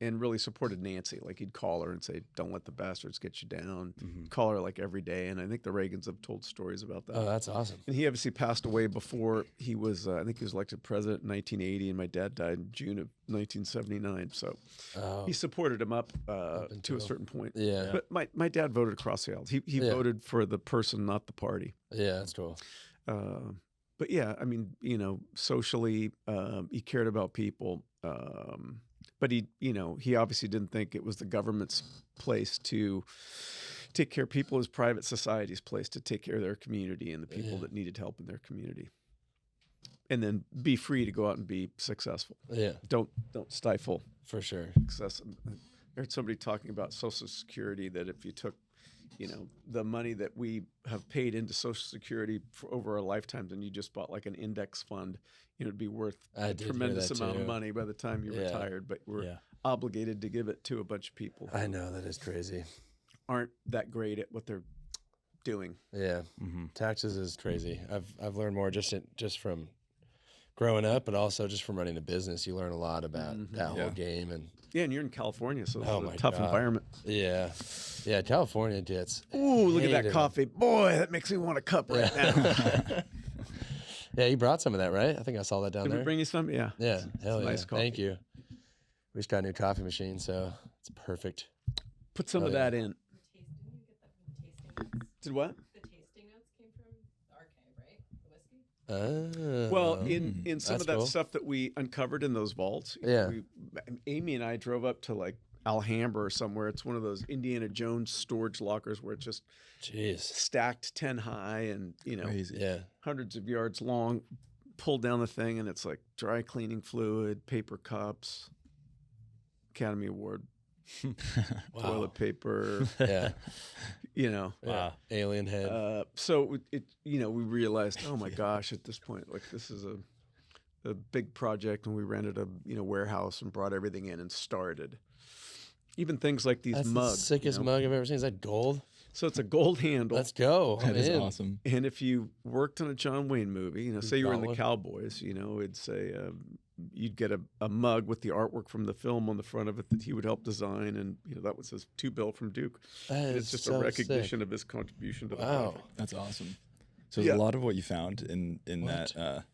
And really supported Nancy. Like he'd call her and say, "Don't let the bastards get you down." Call her like every day. And I think the Reagans have told stories about that. Oh, that's awesome. And he obviously passed away before he was, I think he was elected president in 1980, and my dad died in June of 1979. So Oh, he supported him up to until- a certain point. yeah. But my dad voted across the aisle. He Yeah. voted for the person, not the party. Yeah, that's cool. But yeah, I mean, socially, he cared about people. But he obviously didn't think it was the government's place to take care of people. It was private society's place to take care of their community and the people Yeah. that needed help in their community. And then be free to go out and be successful. Yeah, Don't stifle for sure. success. I heard somebody talking about Social Security, that if you took, the money that we have paid into Social Security for over our lifetimes and you just bought like an index fund, it'd be worth I a did hear tremendous that amount too. of money by the time you Yeah. retired, but we're Yeah. obligated to give it to a bunch of people who I know, that is crazy. aren't that great at what they're doing. Yeah, Mm-hmm. taxes is crazy. I've learned more just from growing up, but also just from running a business. You learn a lot about that whole Yeah. game, and Yeah, and you're in California, so Oh it's my a tough God. environment. yeah, California gets. Ooh, look at that hated it. coffee. Boy, that makes me want a cup right now. Yeah, you brought some of that, right? I think I saw that down Did we there. bring you some? Yeah. Yeah, It's hell yeah. nice coffee. Thank you. We just got a new coffee machine, so it's perfect. Put some Oh, of yeah. that in. Didn't you get that from the tasting notes? Did what? The tasting notes came from the archive, right? The whiskey? Well, in some that's of that cool. stuff that we uncovered in those vaults, Yeah. Amy and I drove up to like Alhambra or somewhere. It's one of those Indiana Jones storage lockers where it's just Jeez. stacked 10 high and, Crazy. Yeah. hundreds of yards long. Pull down the thing and it's like dry cleaning fluid, paper cups, Academy Award toilet paper. Yeah. You know. Wow. Alien head. So we realized, oh my gosh, at this point, like this is a big project, and we rented a warehouse and brought everything in and started. Even things like these That's mugs. the sickest mug I've ever seen. Is that gold? So it's a gold handle. Let's go. That is awesome. And if you worked on a John Wayne movie, say you were in the one. Cowboys, it'd say you'd get a mug with the artwork from the film on the front of it that he would help design, and that was his $2 from Duke. That It's is just so a recognition sick. of his contribution to the Wow. project. That's awesome. So a lot of what you found in that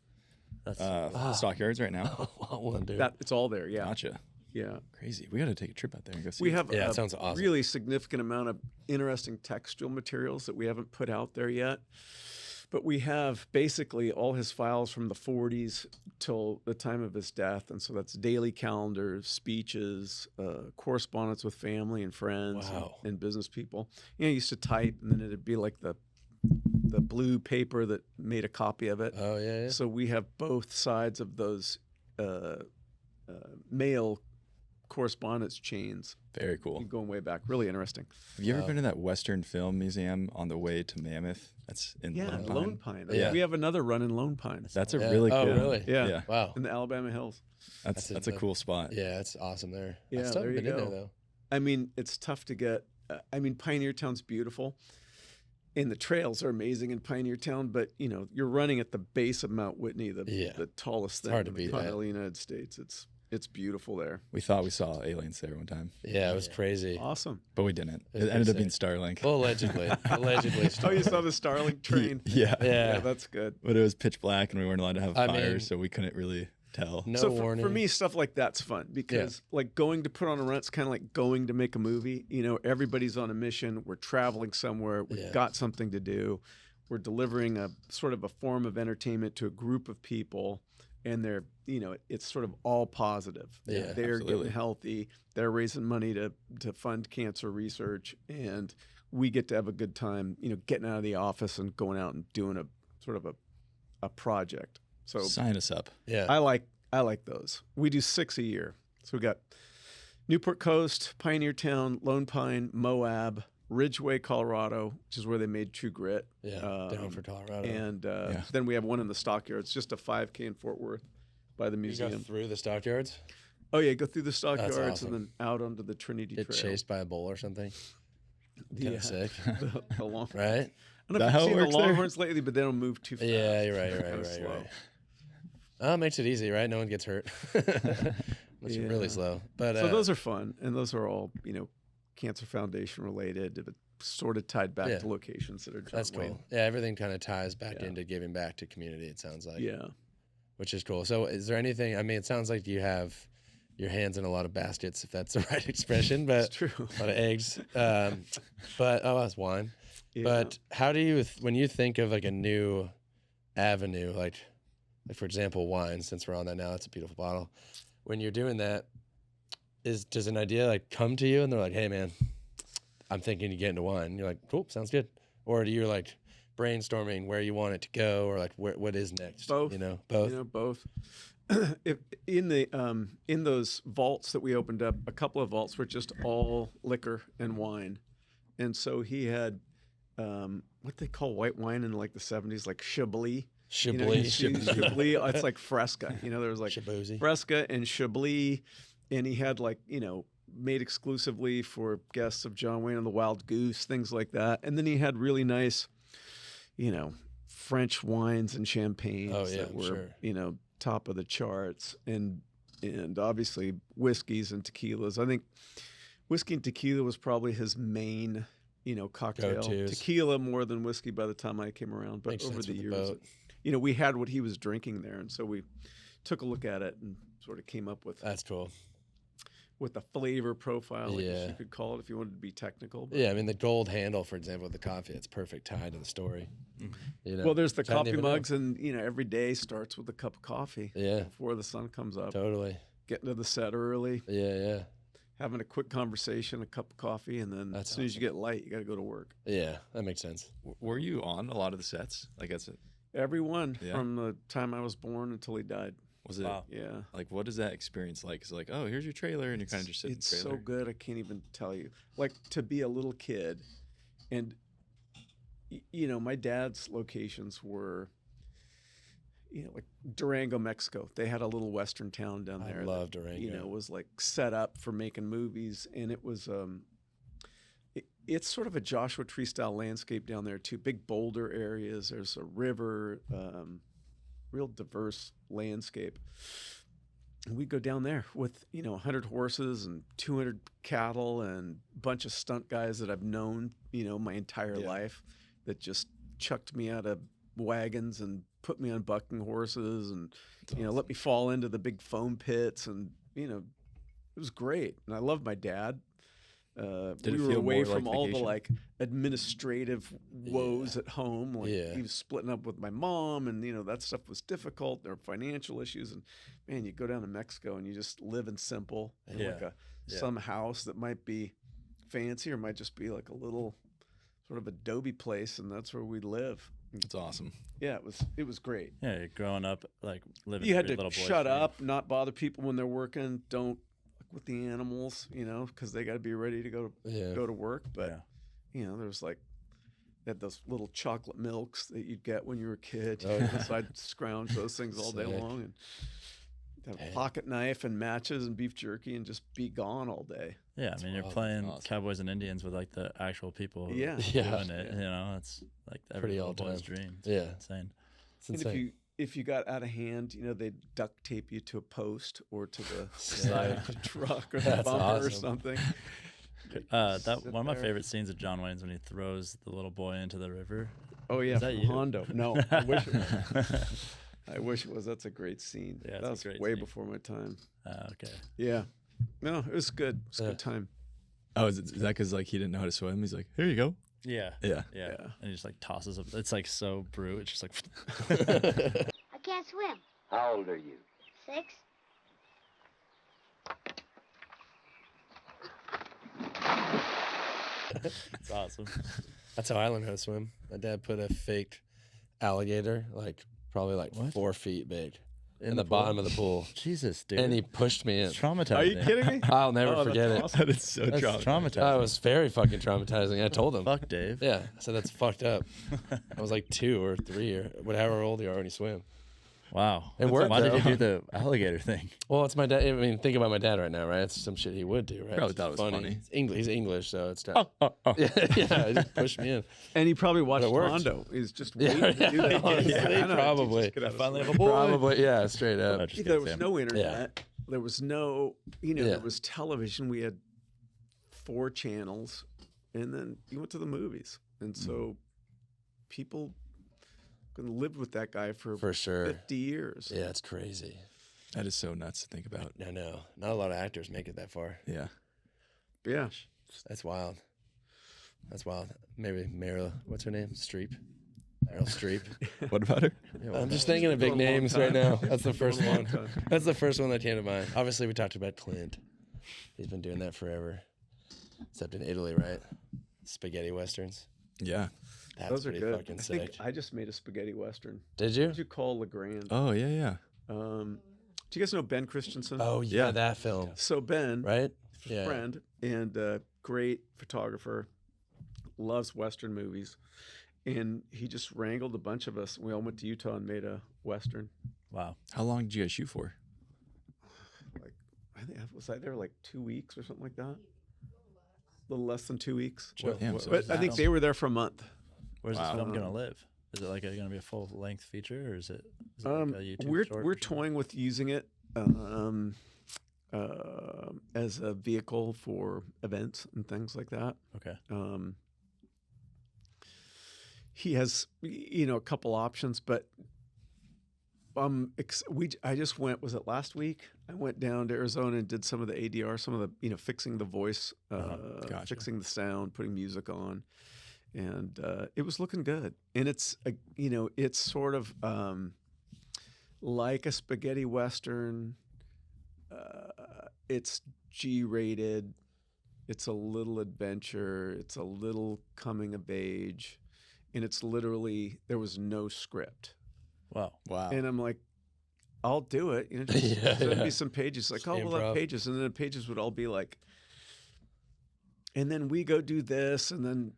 stockyards right now. One, dude. It's all there. Yeah. Gotcha. Yeah. Crazy. We got to take a trip out there and go see. We it. have Yeah, a it sounds awesome. really significant amount of interesting textile materials that we haven't put out there yet. But we have basically all his files from the 40s till the time of his death. And so that's daily calendars, speeches, correspondence with family and friends and business people. He used to type, and then it'd be like the blue paper that made a copy of it. Oh, yeah. So we have both sides of those mail correspondence chains. Very cool. Going way back. Really interesting. Have you ever been to that Western Film Museum on the way to Mammoth? That's in Lone Pine. Yeah. We have another run in Lone Pine. That's a really cool. Oh, really? Yeah. Wow. In the Alabama Hills. That's a cool spot. Yeah, it's awesome there. Yeah, I still there haven't you been in go. there, though. I mean, it's tough to get. Pioneer Town's beautiful. And the trails are amazing in Pioneer Town, but you're running at the base of Mount Whitney, the tallest thing hard to in the beat that. continental United States. It's beautiful there. We thought we saw aliens there one time, Yeah, it was crazy. Awesome. but we didn't. It was It ended up pretty being Starlink. Well, allegedly. Oh, you saw the Starlink train? Yeah. Yeah. That's good. But it was pitch black and we weren't allowed to have I fires, mean, so we couldn't really tell. No So warning. for me, stuff like that's fun because like going to put on a run, it's kind of like going to make a movie. Everybody's on a mission. We're traveling somewhere. We've got something to do. We're delivering a sort of a form of entertainment to a group of people, and they're it's sort of all positive. Yeah, they're absolutely. getting healthy. They're raising money to fund cancer research, and we get to have a good time. Getting out of the office and going out and doing a sort of a project. So Sign us up. Yeah. I like those. We do 6 a year. So we got Newport Coast, Pioneer Town, Lone Pine, Moab, Ridgeway, Colorado, which is where they made True Grit. Yeah, down for Colorado. And then we have one in the Stockyards, just a 5K in Fort Worth by the You go museum. through the stockyards? Oh yeah, go through the Stockyards awesome. and then out onto the Trinity Get Trail. chased by a bull or something? Kind of sick. The long, Right? I don't know That if how you've it seen the works there? Longhorns lately, but they don't move too fast. Yeah, you're right. Kinda slow. Oh, it makes it easy, right? No one gets hurt. Unless you're really slow. But So those are fun, and those are all Cancer Foundation related, but sort of tied back to locations that are John that's Wayne. cool. Yeah, everything kind of ties back into giving back to community, it sounds like. Yeah. Which is cool. So is there anything, it sounds like you have your hands in a lot of baskets, if that's the right expression, but It's true. a lot of eggs. That's wine. Yeah. But how do you, when you think of like a new avenue, like for example, wine, since we're on that now, it's a beautiful bottle. When you're doing that, does an idea like come to you and they're like, hey man, I'm thinking you get into wine. And you're like, cool, sounds good. Or do you like brainstorming where you want it to go or like what is next? Both. Both. Both. If in those vaults that we opened up, a couple of vaults were just all liquor and wine, and so he had what they call white wine in like the 70s, like Chablis. Chablis. Chablis. It's like Fresca. There was like Chaboozy. Fresca and Chablis, and he had like made exclusively for guests of John Wayne and the Wild Goose, things like that. And then he had really nice, French wines and champagnes that were top of the charts, and obviously whiskeys and tequilas. I think whiskey and tequila was probably his main cocktail. Go-tos. Tequila more than whiskey by the time I came around, but Makes over sense the with the years, boat. we had what he was drinking there, and so we took a look at it and sort of came up with That's cool. the flavor profile, I guess Yeah. you could call it if you wanted to be technical. But, Yeah, the gold handle, for example, with the coffee, it's perfect tied to the story. well, there's the Which I didn't coffee even know. mugs, and every day starts with a cup of coffee. Yeah. Before the sun comes up, Totally. getting to the set early, Yeah. having a quick conversation, a cup of coffee, and then That's as soon as you get light, you got to go to work. Yeah, that makes sense. Were you on a lot of the sets? Like, Everyone Yeah. from the time I was born until he died. Was it? Wow. Yeah. Like, what is that experience like? It's like, oh, here's your trailer, and you're kind of just sitting in It's the trailer. so good. I can't even tell you. Like, to be a little kid, and my dad's locations were, like Durango, Mexico. They had a little western town down there. I love Durango. Was like set up for making movies, and it was it's sort of a Joshua Tree style landscape down there too. Big boulder areas. There's a river. Real diverse landscape. And we go down there with 100 horses and 200 cattle and a bunch of stunt guys that I've known my entire life, that just chucked me out of wagons and put me on bucking horses and let me fall into the big foam pits, and it was great. And I love my dad. Did we it were feel away more from like all vacation? the like administrative woes at home. Like he was splitting up with my mom, and that stuff was difficult. There were financial issues, and man, you go down to Mexico and you just live in simple, in like some house that might be fancy or might just be like a little sort of adobe place, and that's where we live. It's awesome. Yeah, it was great. Yeah, you're growing up like living. You had every to little boy's shut dream. up, not bother people when they're working. Don't with the animals, because they got to be ready to go to work. But there was like, they had those little chocolate milks that you'd get when you were a kid. So I'd scrounge those things all day long, and have a pocket knife and matches and beef jerky, and just be gone all day. Yeah, I mean, you're wild. playing Awesome. Cowboys and Indians with like the actual people doing Yeah. it. It's like every Pretty little all boy's time. dream. It's Yeah. insane. It's And insane. if you got out of hand, they'd duct tape you to a post or to the side of the truck or the That's bumper or awesome. something. That Sit one of my there. favorite scenes of John Wayne's when he throws the little boy into the river. Oh yeah, Is that from you? Hondo. No, I wish it was. I wish it was. That's a great scene. Yeah, it's that a was great way scene. before my time. Okay. Yeah. No, it was good. It was a good time. Oh, is that because like he didn't know how to swim? He's like, here you go. Yeah. Yeah. Yeah. And he just like tosses up. It's like so brute. It's just like. I can't swim. How old are you? 6. It's awesome. That's how I learned how to swim. My dad put a fake alligator, probably What? 4 feet big, in the the bottom of the pool, Jesus, dude. and he pushed me in. It's traumatizing. Are you kidding me? I'll never Oh, that's forget it. awesome. That is so That's traumatizing. traumatizing. That was very fucking traumatizing. I told him. Fuck, Dave. Yeah, I said that's fucked up. I was like 2 or 3 or whatever old you are when you swim. Wow. It worked, Why did you though. do the alligator thing? Well, it's my dad. I mean, think about my dad right now, right? It's some shit he would do, right? Probably It's thought it was funny. It's English. He's English, so it's not. Yeah, he just pushed me in. And he probably watched it worked. Hondo. He's just Yeah, waiting to do that. honestly, I know, probably. just get out of Finally swim. have a boy. Probably, yeah, straight up. Just There kidding, was Sam. no internet. There was no, Yeah. there was television. We had 4 channels, and then you went to the movies. And so people lived with that guy for sure. 50 years. Yeah, it's crazy. That is so nuts to think about. I know. Not a lot of actors make it that far. Yeah. Yeah. That's wild. That's wild. Maybe Meryl, what's her name? Streep? Meryl Streep. What about her? I'm just thinking of big Doing a long names right time. now. That's the first Doing a long one. time. That's the first one that came to mind. Obviously, we talked about Clint. He's been doing that forever. Except in Italy, right? Spaghetti westerns. Yeah. That's Those are pretty good. fucking I sick. think I just made a spaghetti western. Did you? What did you call LeGrand? Oh, yeah, yeah. Do you guys know Ben Christensen? Oh, yeah, Yeah. that film. So Ben, Right? Yeah. friend and great photographer, loves Western movies. And he just wrangled a bunch of us. We all went to Utah and made a Western. Wow. How long did you guys shoot for? I think was I there like 2 weeks or something like that? A little less than 2 weeks. Damn, so But I think they were there for a month. Where's Wow. this film gonna live? Is it like going to be a full length feature, or is it like a YouTube We're short? we're toying with using it as a vehicle for events and things like that. Okay. He has a couple options, but I just went. Was it last week? I went down to Arizona and did some of the ADR, some of the fixing the voice, Gotcha. fixing the sound, putting music on, and it was looking good. And it's it's sort of like a spaghetti western. It's G-rated. It's a little adventure. It's a little coming of age, and it's literally there was no script. Wow. Wow. And I'm like, I'll do it. Just send me some pages. Like, Just we'll have improv. pages. And then the pages would all be like, and then we go do this, and then,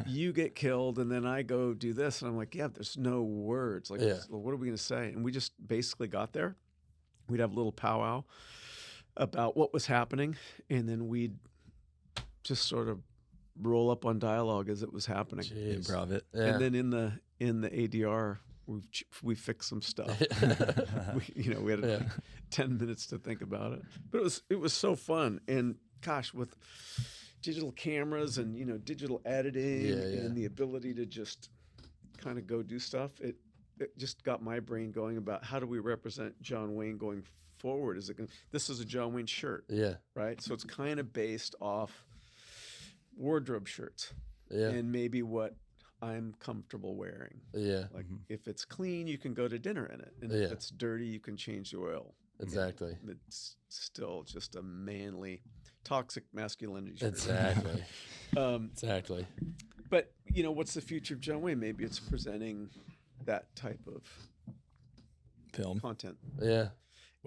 you get killed, and then I go do this. And I'm like, yeah, there's no words. Like, what are we going to say? And we just basically got there. We'd have a little powwow about what was happening, and then we'd just sort of roll up on dialogue as it was happening. Jeez. Improv it. Yeah. And then in the ADR, we fixed some stuff. we had 10 minutes to think about it, but it was so fun. And gosh, with digital cameras and digital editing and the ability to just kind of go do stuff, it just got my brain going about how do we represent John Wayne going forward. This is a John Wayne shirt, right? So it's kind of based off wardrobe shirts, and maybe what I'm comfortable wearing. Like if it's clean, you can go to dinner in it, and if it's dirty, you can change the oil. Exactly. It's still just a manly, toxic masculinity shirt. Exactly. Exactly. But what's the future of John Wayne? Maybe it's presenting that type of Film. content. Yeah.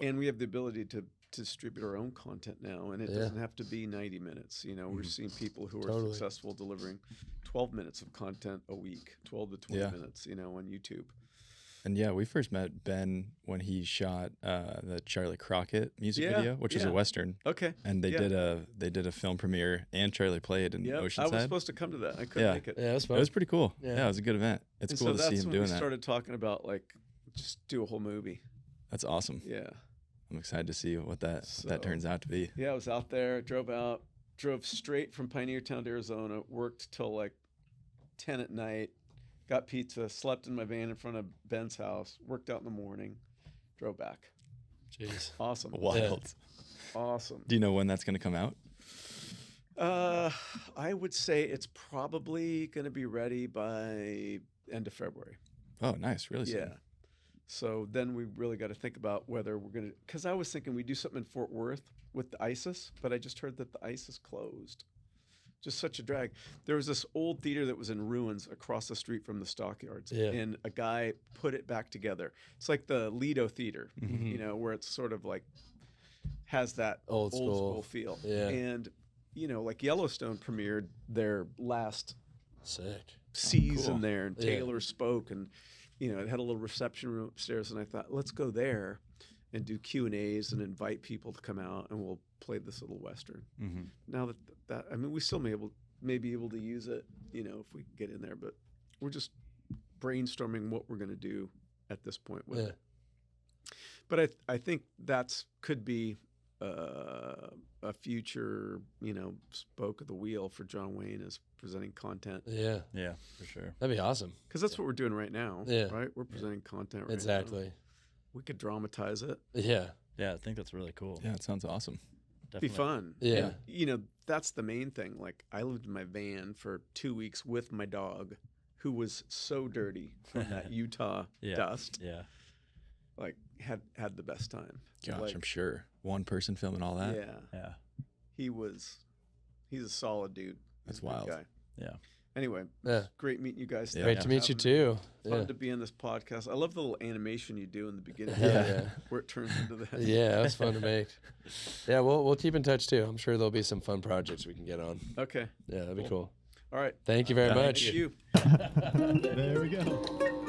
And we have the ability to distribute our own content now, and it doesn't have to be 90 minutes. We're seeing people who are successful delivering 12 minutes of content a week, 12 to 20 minutes, on YouTube. And we first met Ben when he shot the Charlie Crockett music video, which is a Western. Okay. And they did a film premiere, and Charlie played in Oceanside. I was supposed to come to that. I couldn't make it. Yeah, it was fun. It was pretty cool. Yeah, it was a good event. It's cool to see him doing we that. started talking about just do a whole movie. That's awesome. Yeah. I'm excited to see what that turns out to be. Yeah, I was out there, drove straight from Pioneer Town to Arizona, worked till 10 at night, got pizza, slept in my van in front of Ben's house, worked out in the morning, drove back. Jeez. Awesome. Wild. Awesome. Do you know when that's going to come out? I would say it's probably going to be ready by end of February. Oh, nice. Really soon. Yeah. So then we really got to think about whether we're going to, because I was thinking we do something in Fort Worth with the ISIS, but I just heard that the ISIS closed. Just such a drag. There was this old theater that was in ruins across the street from the stockyards, and a guy put it back together. It's like the Lido Theater, where it's sort of has that old school feel. Yeah. And, Yellowstone premiered their last season there, and Taylor spoke, and it had a little reception room upstairs, and I thought, let's go there and do Q&As and invite people to come out, and we'll play this little Western. Mm-hmm. Now that we still may be able to use it, if we get in there, but we're just brainstorming what we're going to do at this point with it. But I think could be a future, spoke of the wheel for John Wayne is presenting content. Yeah. Yeah, for sure. That'd be awesome. Because that's what we're doing right now. Yeah. Right? We're presenting content right now. Exactly. We could dramatize it. Yeah. Yeah, I think that's really cool. Yeah, it sounds awesome. Definitely. Be fun. Yeah. And, that's the main thing. I lived in my van for 2 weeks with my dog, who was so dirty from that Utah dust. Yeah. Had the best time. Gosh, I'm sure. One person filming all that. Yeah. He's a solid dude. That's He's a good wild. guy. Yeah. Anyway, great meeting you guys. Yeah. Great to meet you too. Fun to be on this podcast. I love the little animation you do in the beginning. Where it turns into that. Yeah, that was fun to make. Yeah, we'll keep in touch too. I'm sure there'll be some fun projects we can get on. Okay. Yeah, that'd be cool. All right. Thank you very much. Thank you. There we go.